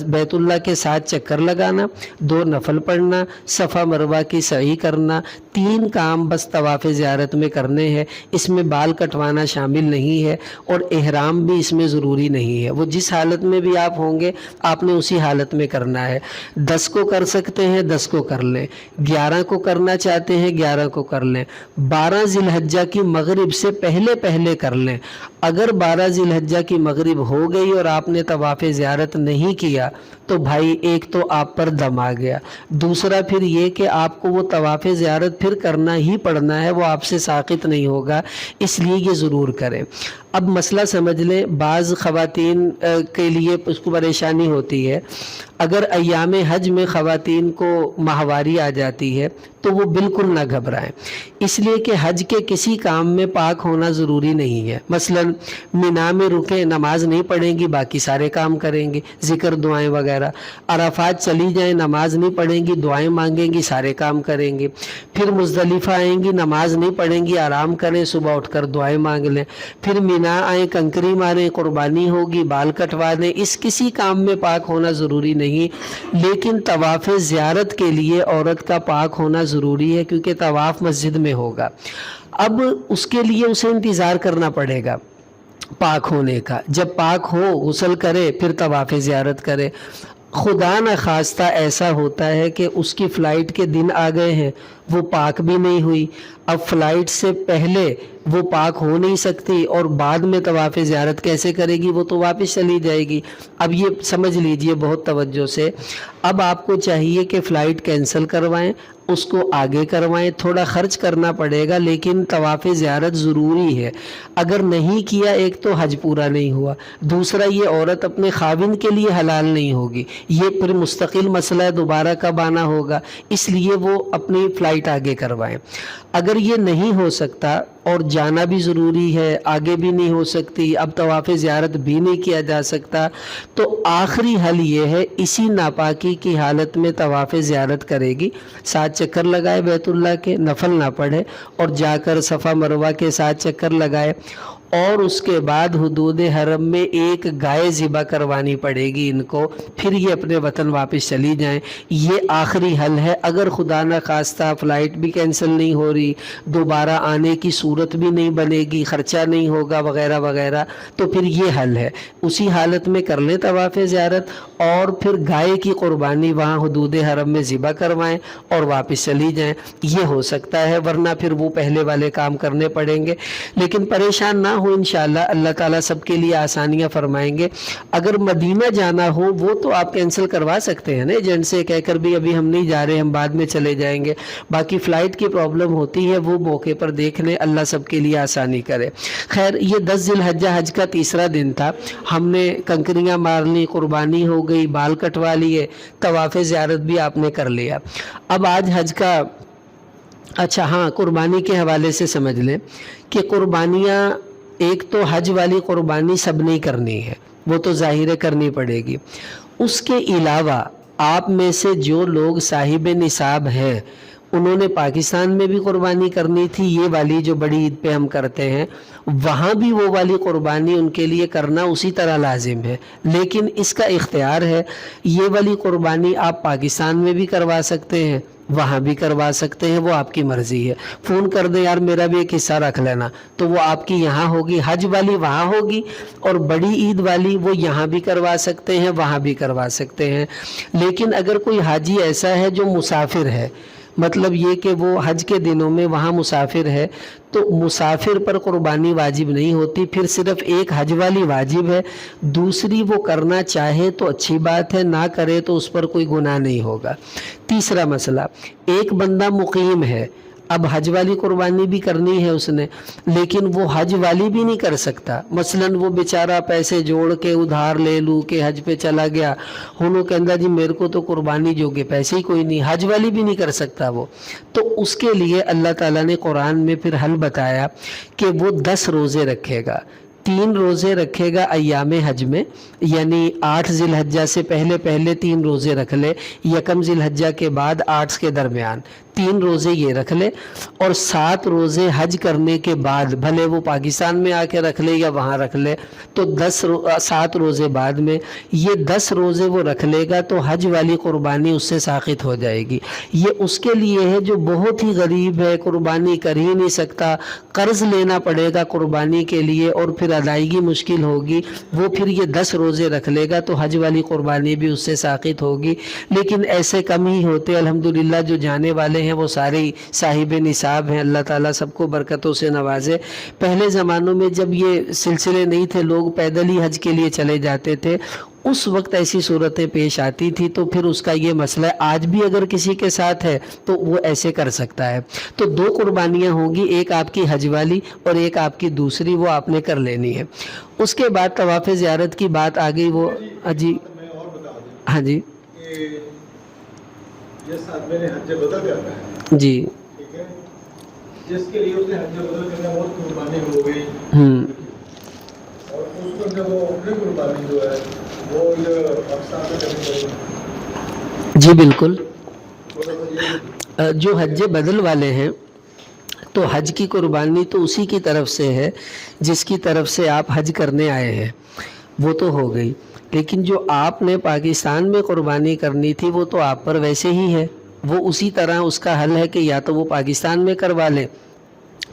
بیت اللہ کے 7 چکر لگانا، 2 نفل پڑھنا، صفا مروہ کی سعی کرنا، 3 کام بس طواف زیارت میں کرنے ہیں۔ اس میں بال کٹوانا شامل نہیں ہے اور احرام بھی اس میں ضروری نہیں ہے، وہ جس حالت میں بھی آپ ہوں گے آپ نے اسی حالت میں کرنا ہے۔ 10 کو کر سکتے ہیں 10 کو کر لیں، 11 کو کرنا چاہتے ہیں 11 کو کر لیں، 12 ذی الحجہ کی مغرب سے پہلے کر لیں۔ اگر 12 ذی الحجہ کی مغرب ہو گئی اور آپ نے طواف زیارت نہیں کیا تو بھائی ایک تو آپ پر دم آ گیا، دوسرا پھر یہ کہ آپ کو وہ طواف زیارت پھر کرنا ہی پڑنا ہے، وہ آپ سے ساقط نہیں ہوگا، اس لیے یہ ضرور کریں۔ اب مسئلہ سمجھ لیں، بعض خواتین کے لیے اس کو پریشانی ہوتی ہے، اگر ایام حج میں خواتین کو ماہواری آ جاتی ہے تو وہ بالکل نہ گھبرائیں، اس لیے کہ حج کے کسی کام میں پاک ہونا ضروری نہیں ہے۔ مثلا مینا میں رکیں، نماز نہیں پڑھیں گی، باقی سارے کام کریں گی، ذکر دعائیں وغیرہ۔ عرفات چلی جائیں، نماز نہیں پڑھیں گی، دعائیں مانگیں گی، سارے کام کریں گی۔ پھر مزدلفہ آئیں گی، نماز نہیں پڑھیں گی، آرام کریں، صبح اٹھ کر دعائیں مانگ لیں۔ پھر مینا آئیں، کنکری ماریں، قربانی ہوگی، بال کٹوا دیں، اس کسی کام میں پاک ہونا ضروری نہیں، لیکن طواف زیارت کے لیے عورت کا پاک ہونا ضروری ہے، کیونکہ طواف مسجد میں ہوگا۔ اب اس کے لیے اسے انتظار کرنا پڑے گا پاک ہونے کا، جب پاک ہو غسل کرے پھر طواف زیارت کرے۔ خدا نہ خواستہ ایسا ہوتا ہے کہ اس کی فلائٹ کے دن آ گئے ہیں، وہ پاک بھی نہیں ہوئی، اب فلائٹ سے پہلے وہ پاک ہو نہیں سکتی اور بعد میں طواف زیارت کیسے کرے گی، وہ تو واپس چلی جائے گی۔ اب یہ سمجھ لیجئے بہت توجہ سے، اب آپ کو چاہیے کہ فلائٹ کینسل کروائیں، اس کو آگے کروائیں، تھوڑا خرچ کرنا پڑے گا لیکن طواف زیارت ضروری ہے۔ اگر نہیں کیا، ایک تو حج پورا نہیں ہوا، دوسرا یہ عورت اپنے خاوند کے لیے حلال نہیں ہوگی، یہ پھر مستقل مسئلہ ہے، دوبارہ کب آنا ہوگا، اس لیے وہ اپنی فلائٹ آگے کروائیں۔ اگر یہ نہیں ہو سکتا اور جانا بھی ضروری ہے، آگے بھی نہیں ہو سکتی، اب طواف زیارت بھی نہیں کیا جا سکتا، تو آخری حل یہ ہے اسی ناپاکی کی حالت میں طواف زیارت کرے گی، 7 چکر لگائے بیت اللہ کے، نفل نہ پڑھے، اور جا کر صفا مروہ کے 7 چکر لگائے، اور اس کے بعد حدود حرم میں ایک گائے ذبح کروانی پڑے گی ان کو، پھر یہ اپنے وطن واپس چلی جائیں۔ یہ آخری حل ہے، اگر خدا نہ خواستہ فلائٹ بھی کینسل نہیں ہو رہی، دوبارہ آنے کی صورت بھی نہیں بنے گی، خرچہ نہیں ہوگا وغیرہ وغیرہ، تو پھر یہ حل ہے، اسی حالت میں کر لیں طواف زیارت، اور پھر گائے کی قربانی وہاں حدود حرم میں ذبح کروائیں اور واپس چلی جائیں۔ یہ ہو سکتا ہے، ورنہ پھر وہ پہلے والے کام کرنے پڑیں گے، لیکن پریشان نہ ہو، انشاءاللہ اللہ تعالیٰ سب کے لیے آسانیاں فرمائیں گے۔ اگر مدینہ جانا ہو وہ تو آپ کینسل کروا سکتے ہیں نا ایجنٹ سے کہہ کر بھی ابھی ہم نہیں جا رہے، ہم بعد میں چلے جائیں گے، باقی فلائٹ کی پرابلم ہوتی ہے وہ موقع پر دیکھ لیں، اللہ سب کے لیے آسانی کرے۔ خیر، یہ 10 ذی الحجہ حج کا تیسرا دن تھا، ہم نے کنکریاں مار لی، قربانی ہو گئی، بال کٹوا لیے، طواف زیارت بھی آپ نے کر لیا۔ اب آج حج کا اچھا ہاں، قربانی کے حوالے سے سمجھ لیں کہ قربانیاں، ایک تو حج والی قربانی سب نہیں کرنی ہے، وہ تو ظاہر کرنی پڑے گی، اس کے علاوہ آپ میں سے جو لوگ صاحب نصاب ہیں انہوں نے پاکستان میں بھی قربانی کرنی تھی، یہ والی جو بڑی عید پہ ہم کرتے ہیں وہاں بھی وہ والی قربانی ان کے لیے کرنا اسی طرح لازم ہے، لیکن اس کا اختیار ہے، یہ والی قربانی آپ پاکستان میں بھی کروا سکتے ہیں، وہاں بھی کروا سکتے ہیں، وہ آپ کی مرضی ہے۔ فون کر دیں یار میرا بھی ایک حصہ رکھ لینا، تو وہ آپ کی یہاں ہوگی، حج والی وہاں ہوگی، اور بڑی عید والی وہ یہاں بھی کروا سکتے ہیں، وہاں بھی کروا سکتے ہیں۔ لیکن اگر کوئی حاجی ایسا ہے جو مسافر ہے، مطلب یہ کہ وہ حج کے دنوں میں وہاں مسافر ہے، تو مسافر پر قربانی واجب نہیں ہوتی، پھر صرف ایک حج والی واجب ہے، دوسری وہ کرنا چاہے تو اچھی بات ہے، نہ کرے تو اس پر کوئی گناہ نہیں ہوگا۔ تیسرا مسئلہ، ایک بندہ مقیم ہے، اب حج والی قربانی بھی کرنی ہے اس نے، لیکن وہ حج والی بھی نہیں کر سکتا۔ مثلاً وہ بیچارہ پیسے جوڑ کے ادھار لے لوں کہ حج پہ چلا گیا، انہوں کہ اندر جی میرے کو تو قربانی جوگے پیسے ہی کوئی نہیں، حج والی بھی نہیں کر سکتا وہ۔ تو اس کے لیے اللہ تعالیٰ نے قرآن میں پھر حل بتایا کہ وہ 10 روزے رکھے گا، 3 روزے رکھے گا ایام حج میں، یعنی 8 ذی الحجہ سے پہلے 3 روزے رکھ لے، یکم ذی الحجہ کے بعد 8 کے درمیان 3 روزے یہ رکھ لے، اور 7 روزے حج کرنے کے بعد، بھلے وہ پاکستان میں آ کے رکھ لے یا وہاں رکھ لے، تو 7 روزے بعد میں یہ 10 روزے وہ رکھ لے گا تو حج والی قربانی اس سے ساقط ہو جائے گی۔ یہ اس کے لیے ہے جو بہت ہی غریب ہے، قربانی کر ہی نہیں سکتا، قرض لینا پڑے گا قربانی کے لیے اور پھر ادائیگی مشکل ہوگی، وہ پھر یہ 10 روزے رکھ لے گا تو حج والی قربانی بھی اس سے ساقط ہوگی۔ لیکن ایسے کم ہی ہوتے، الحمدللہ جو جانے والے ہیں وہ سارے صاحب نصاب ہیں، اللہ تعالیٰ سب کو برکتوں سے نوازے۔ پہلے زمانوں میں جب یہ سلسلے نہیں تھے، لوگ پیدل ہی حج کے لیے چلے جاتے تھے، اس وقت ایسی صورتیں پیش آتی تھی، تو پھر اس کا یہ مسئلہ ہے، آج بھی اگر کسی کے ساتھ ہے تو وہ ایسے کر سکتا ہے۔ تو 2 قربانیاں ہوں گی، ایک آپ کی حج والی اور ایک آپ کی دوسری، وہ آپ نے کر لینی ہے۔ اس کے بعد طواف زیارت کی بات آ گئی، وہ جی میں اور بتا دوں ہاں جی کہ جس آدمی نے حج بدل کرنا ہے، جی ٹھیک ہے، جس کے لیے اس نے حج بدل کرنا ہے، وہ قربانی ہو گئی، اور اس کو جب وہ اپنی قربانی جو ہے وہ پاکستان میں کرنی پڑے گی۔ جی بالکل، تھوڑا سا یہ جو حج بدل والے ہیں تو حج کی قربانی تو اسی کی طرف سے ہے جس کی طرف سے آپ حج کرنے آئے ہیں، وہ تو ہو گئی، لیکن جو آپ نے پاکستان میں قربانی کرنی تھی وہ تو آپ پر ویسے ہی ہے، وہ اسی طرح اس کا حل ہے کہ یا تو وہ پاکستان میں کروا لیں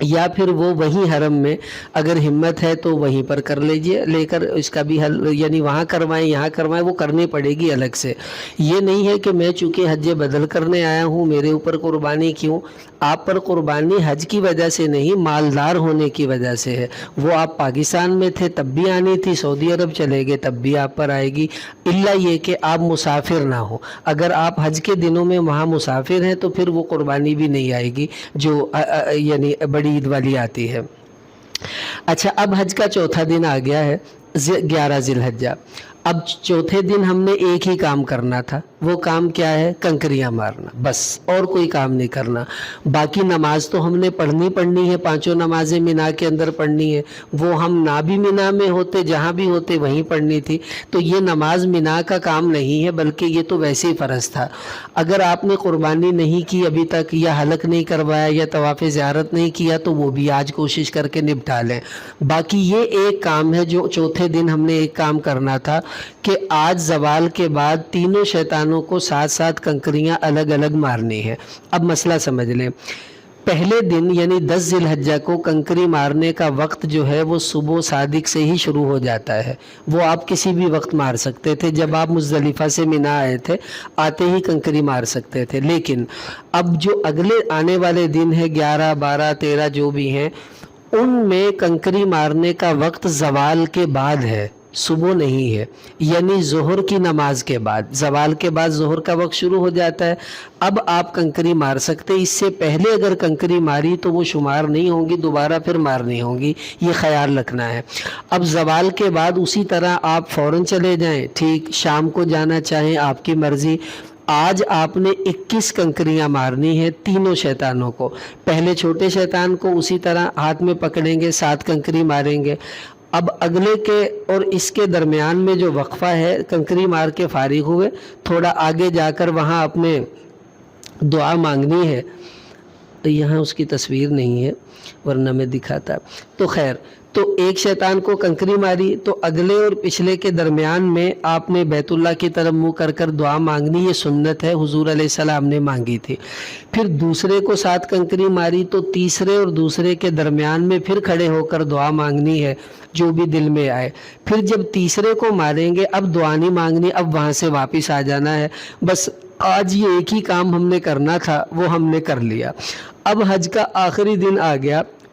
یا پھر وہ وہیں حرم میں اگر ہمت ہے تو وہیں پر کر لیجئے، لے کر اس کا بھی حل، یعنی وہاں کروائیں یہاں کروائیں، وہ کرنی پڑے گی الگ سے۔ یہ نہیں ہے کہ میں چونکہ حج بدل کرنے آیا ہوں میرے اوپر قربانی کیوں، آپ پر قربانی حج کی وجہ سے نہیں، مالدار ہونے کی وجہ سے ہے۔ وہ آپ پاکستان میں تھے تب بھی آنی تھی، سعودی عرب چلے گئے تب بھی آپ پر آئے گی، الا یہ کہ آپ مسافر نہ ہو۔ اگر آپ حج کے دنوں میں وہاں مسافر ہیں تو پھر وہ قربانی بھی نہیں آئے گی جو یعنی بڑی عید والی آتی ہے۔ اچھا، اب حج کا چوتھا دن آ گیا ہے، 11 ذی الحجہ۔ اب چوتھے دن ہم نے ایک ہی کام کرنا تھا، وہ کام کیا ہے؟ کنکریاں مارنا، بس اور کوئی کام نہیں کرنا۔ باقی نماز تو ہم نے پڑھنی ہے، 5 نمازیں مینا کے اندر پڑھنی ہے، وہ ہم نہ بھی مینا میں ہوتے جہاں بھی ہوتے وہیں پڑھنی تھی، تو یہ نماز مینا کا کام نہیں ہے بلکہ یہ تو ویسے ہی فرض تھا۔ اگر آپ نے قربانی نہیں کی ابھی تک، یا حلق نہیں کروایا یا طواف زیارت نہیں کیا تو وہ بھی آج کوشش کر کے نپٹا لیں۔ باقی یہ ایک کام ہے جو چوتھے دن ہم نے ایک کام کرنا تھا کہ آج زوال کے بعد تینوں شیطانوں کو ساتھ ساتھ کنکریاں الگ الگ مارنی ہے۔ اب مسئلہ سمجھ لیں، پہلے دن یعنی 10 ذی الحجہ کو کنکری مارنے کا وقت جو ہے وہ صبح صادق سے ہی شروع ہو جاتا ہے، وہ آپ کسی بھی وقت مار سکتے تھے، جب آپ مزدلفہ سے مینا آئے تھے آتے ہی کنکری مار سکتے تھے۔ لیکن اب جو اگلے آنے والے دن ہے 11، 12، 13 جو بھی ہیں، ان میں کنکری مارنے کا وقت زوال کے بعد ہے، صبح نہیں ہے، یعنی ظہر کی نماز کے بعد، زوال کے بعد ظہر کا وقت شروع ہو جاتا ہے۔ اب آپ کنکری مار سکتے، اس سے پہلے اگر کنکری ماری تو وہ شمار نہیں ہوں گی، دوبارہ پھر مارنی ہوں گی، یہ خیال رکھنا ہے۔ اب زوال کے بعد اسی طرح آپ فوراً چلے جائیں، ٹھیک، شام کو جانا چاہیں آپ کی مرضی۔ آج آپ نے 21 کنکریاں مارنی ہے تینوں شیطانوں کو، پہلے چھوٹے شیطان کو اسی طرح ہاتھ میں پکڑیں گے، 7 کنکری ماریں گے۔ اب اگلے کے اور اس کے درمیان میں جو وقفہ ہے، کنکری مار کے فارغ ہوئے، تھوڑا آگے جا کر وہاں اپنے دعا مانگنی ہے، یہاں اس کی تصویر نہیں ہے ورنہ میں دکھاتا۔ تو خیر، تو ایک شیطان کو کنکری ماری تو اگلے اور پچھلے کے درمیان میں آپ نے بیت اللہ کی طرف منہ کر کر دعا مانگنی، یہ سنت ہے، حضور علیہ السلام نے مانگی تھی۔ پھر دوسرے کو 7 کنکری ماری تو تیسرے اور دوسرے کے درمیان میں پھر کھڑے ہو کر دعا مانگنی ہے جو بھی دل میں آئے۔ پھر جب تیسرے کو ماریں گے اب دعا نہیں مانگنی، اب وہاں سے واپس آ جانا ہے۔ بس آج یہ ایک ہی کام ہم نے کرنا تھا، وہ ہم نے کر لیا۔ اب حج کا آخری دن آ گیا،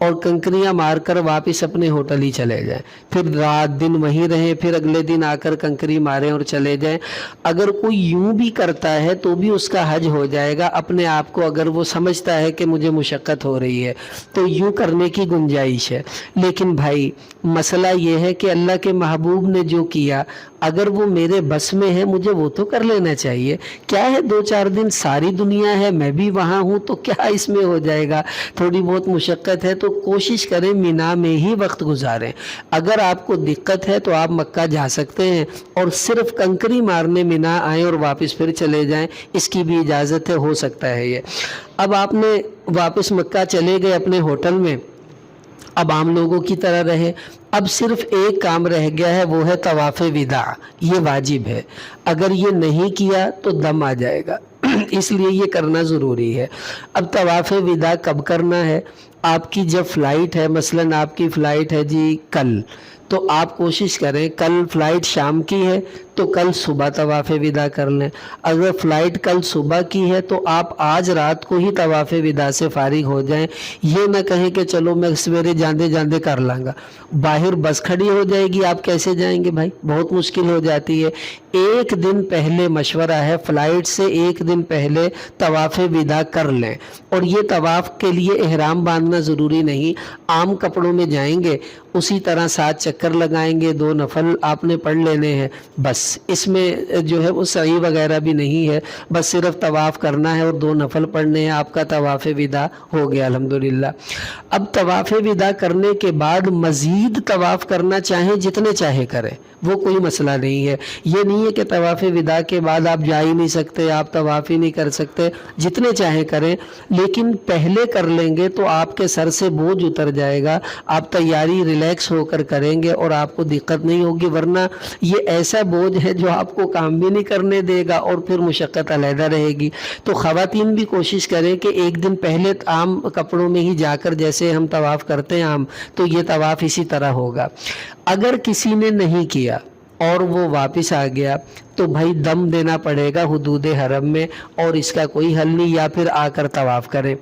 اور کنکریاں مار کر واپس اپنے ہوٹل ہی چلے جائیں، پھر رات دن وہیں رہیں، پھر اگلے دن آ کر کنکری ماریں اور چلے جائیں۔ اگر کوئی یوں بھی کرتا ہے تو بھی اس کا حج ہو جائے گا، اپنے آپ کو اگر وہ سمجھتا ہے کہ مجھے مشقت ہو رہی ہے تو یوں کرنے کی گنجائش ہے۔ لیکن بھائی مسئلہ یہ ہے کہ اللہ کے محبوب نے جو کیا اگر وہ میرے بس میں ہے مجھے وہ تو کر لینا چاہیے۔ کیا ہے 2-4 دن ساری دنیا ہے، میں بھی وہاں ہوں، تو کیا اس میں ہو جائے گا؟ تھوڑی بہت مشقت ہے تو کوشش کریں مینا میں ہی وقت گزاریں۔ اگر آپ کو دقت ہے تو آپ مکہ جا سکتے ہیں اور صرف کنکری مارنے مینا آئیں اور واپس پھر چلے جائیں، اس کی بھی اجازت ہے، ہو سکتا ہے یہ۔ اب آپ نے واپس مکہ چلے گئے اپنے ہوٹل میں، اب عام لوگوں کی طرح رہے، اب صرف ایک کام رہ گیا ہے، وہ ہے طواف وداع، یہ واجب ہے۔ اگر یہ نہیں کیا تو دم آ جائے گا، اس لیے یہ کرنا ضروری ہے۔ اب طواف وداع کب کرنا ہے؟ آپ کی جب فلائٹ ہے، مثلاً آپ کی فلائٹ ہے جی کل، تو آپ کوشش کریں، کل فلائٹ شام کی ہے تو کل صبح طواف وداع کر لیں۔ اگر فلائٹ کل صبح کی ہے تو آپ آج رات کو ہی طواف وداع سے فارغ ہو جائیں۔ یہ نہ کہیں کہ چلو میں سویرے جاندے جاندے کر لوں گا، باہر بس کھڑی ہو جائے گی، آپ کیسے جائیں گے بھائی؟ بہت مشکل ہو جاتی ہے۔ ایک دن پہلے مشورہ ہے، فلائٹ سے ایک دن پہلے طواف وداع کر لیں۔ اور یہ طواف کے لیے احرام باندھنا ضروری نہیں، عام کپڑوں میں جائیں گے، اسی طرح 7 چکر لگائیں گے، 2 نفل آپ نے پڑھ لینے ہیں، بس اس میں جو ہے وہ سعی وغیرہ بھی نہیں ہے، بس صرف طواف کرنا ہے اور 2 نفل پڑھنے ہیں، آپ کا طواف وداع ہو گیا الحمدللہ۔ اب طواف وداع کرنے کے بعد مزید طواف کرنا چاہیں جتنے چاہے کریں، وہ کوئی مسئلہ نہیں ہے۔ یہ نہیں ہے کہ طواف وداع کے بعد آپ جا ہی نہیں سکتے، آپ طواف ہی نہیں کر سکتے، جتنے چاہیں کریں، لیکن پہلے کر لیں گے تو آپ کے سر سے بوجھ اتر جائے گا، آپ تیاری ریلیکس ہو کر کریں گے اور آپ کو دقت نہیں ہوگی، ورنہ یہ ایسا بوجھ ہے جو آپ کو کام بھی نہیں کرنے دے گا اور پھر مشقت علیحدہ رہے گی۔ تو خواتین بھی کوشش کریں کہ ایک دن پہلے عام کپڑوں میں ہی جا کر، جیسے ہم طواف کرتے ہیں عام، تو یہ طواف اسی طرح ہوگا۔ اگر کسی نے نہیں کیا اور وہ واپس آ گیا تو بھائی دم دینا پڑے گا حدود حرم میں، اور اس کا کوئی حل نہیں، یا پھر آ کر طواف کریں۔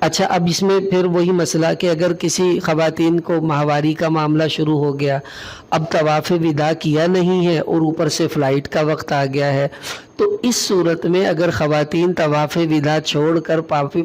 اچھا، اب اس میں پھر وہی مسئلہ کہ اگر کسی خواتین کو ماہواری کا معاملہ شروع ہو گیا، اب طواف وداع کیا نہیں ہے اور اوپر سے فلائٹ کا وقت آ گیا ہے، تو اس صورت میں اگر خواتین طواف وداع چھوڑ کر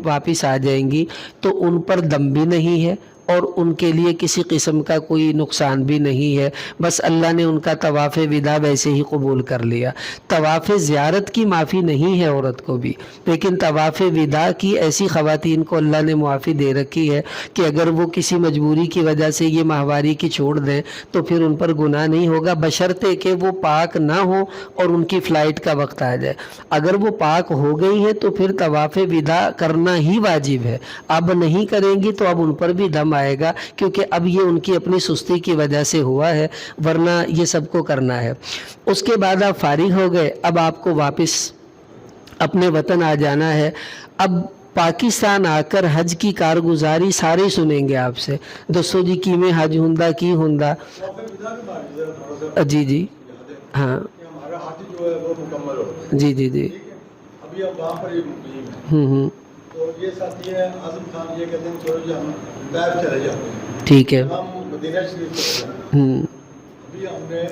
واپس آ جائیں گی تو ان پر دم بھی نہیں ہے اور ان کے لیے کسی قسم کا کوئی نقصان بھی نہیں ہے، بس اللہ نے ان کا طواف وداع ویسے ہی قبول کر لیا۔ طواف زیارت کی معافی نہیں ہے عورت کو بھی، لیکن طواف وداع کی ایسی خواتین کو اللہ نے معافی دے رکھی ہے کہ اگر وہ کسی مجبوری کی وجہ سے یہ ماہواری کی چھوڑ دیں تو پھر ان پر گناہ نہیں ہوگا، بشرطے کہ وہ پاک نہ ہو اور ان کی فلائٹ کا وقت آ جائے۔ اگر وہ پاک ہو گئی ہے تو پھر طواف وداع کرنا ہی واجب ہے، اب نہیں کریں گی تو اب ان پر بھی دم آئے گا، کیونکہ اب یہ ان کی اپنی سستی کی وجہ سے ہوا ہے، ورنہ یہ سب کو کرنا ہے۔ اس کے بعد آپ فارغ ہو گئے، اب آپ کو واپس اپنے وطن آ جانا ہے۔ اب پاکستان آ کر حج کی کارگزاری سارے سنیں گے آپ سے، دسو جی کی میں حج ہوندا کی ہوندا؟ جی جی ہاں ہمارا حج جو ہے وہ مکمل ہو، جی جی جی ابھی اب وہاں پر ہی مقیم ہیں، تو یہ ساتھی ہے اعظم خان، یہ کہتے ہیں چلو جی ہم طائف چلے جاتے ہیں، ٹھیک ہے، ہم مدینہ شریف چلے جاتے ہیں، ابھی ہم نے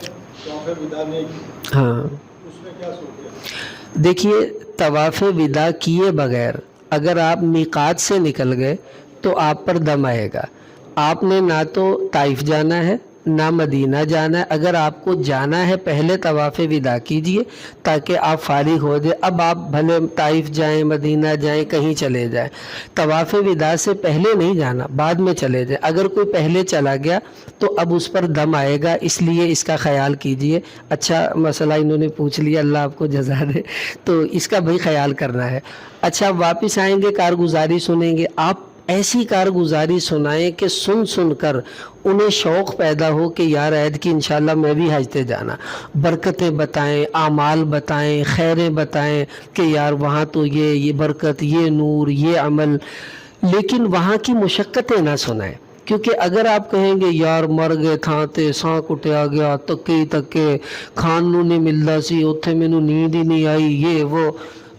طواف وداع نہیں کی، ہاں اس میں کیا سوچتے؟ دیکھیے طواف وداع کیے بغیر اگر آپ میقات سے نکل گئے تو آپ پر دم آئے گا۔ آپ نے نہ تو طائف جانا ہے نہ مدینہ جانا ہے، اگر آپ کو جانا ہے پہلے طواف وداع کیجئے تاکہ آپ فارغ ہو جائے۔ اب آپ بھلے طائف جائیں، مدینہ جائیں، کہیں چلے جائیں، طواف وداع سے پہلے نہیں جانا، بعد میں چلے جائیں۔ اگر کوئی پہلے چلا گیا تو اب اس پر دم آئے گا، اس لیے اس کا خیال کیجئے۔ اچھا مسئلہ انہوں نے پوچھ لیا، اللہ آپ کو جزا دے، تو اس کا بھی خیال کرنا ہے۔ اچھا واپس آئیں گے، کارگزاری سنیں گے، آپ ایسی کارگزاری سنائیں کہ سن سن کر انہیں شوق پیدا ہو کہ یار عید کی انشاءاللہ میں بھی حج تے جانا، برکتیں بتائیں، اعمال بتائیں، خیریں بتائیں کہ یار وہاں تو یہ برکت، یہ نور، یہ عمل، لیکن وہاں کی مشقتیں نہ سنائیں۔ کیونکہ اگر آپ کہیں گے یار مر گئے تھاں تے ساں کٹیا گیا، تکے کھان نو نہیں ملدا سی، اوتھے مینوں نیند ہی نہیں آئی، یہ وہ،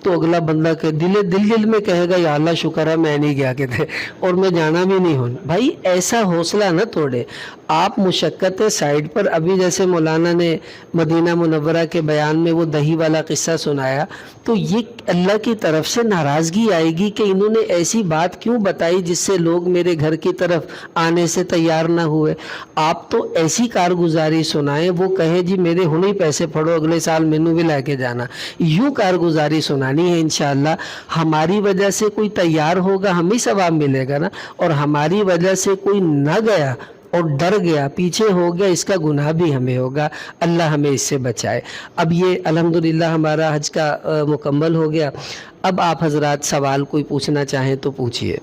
تو اگلا بندہ کہ دل میں کہے گا یا اللہ شکر ہے میں نہیں گیا کہتے اور میں جانا بھی نہیں ہوں. بھائی ایسا حوصلہ نہ توڑے. آپ مشقت سائڈ پر, ابھی جیسے مولانا نے مدینہ منورہ کے بیان میں وہ دہی والا قصہ سنایا, تو یہ اللہ کی طرف سے ناراضگی آئے گی کہ انہوں نے ایسی بات کیوں بتائی جس سے لوگ میرے گھر کی طرف آنے سے تیار نہ ہوئے. آپ تو ایسی کارگزاری سنائیں, وہ کہے جی میرے ہن ہی پیسے پھڑو اگلے سال مینوں بھی لے کے جانا. یوں کارگزاری سنانی ہے انشاءاللہ. ہماری وجہ سے کوئی تیار ہوگا, ہمیں ثواب ملے گا نا, اور ہماری وجہ سے کوئی نہ گیا اور ڈر گیا پیچھے ہو گیا, اس کا گناہ بھی ہمیں ہوگا. اللہ ہمیں اس سے بچائے. اب یہ الحمدللہ ہمارا حج کا مکمل ہو گیا. اب آپ حضرات سوال کوئی پوچھنا چاہیں تو پوچھئے.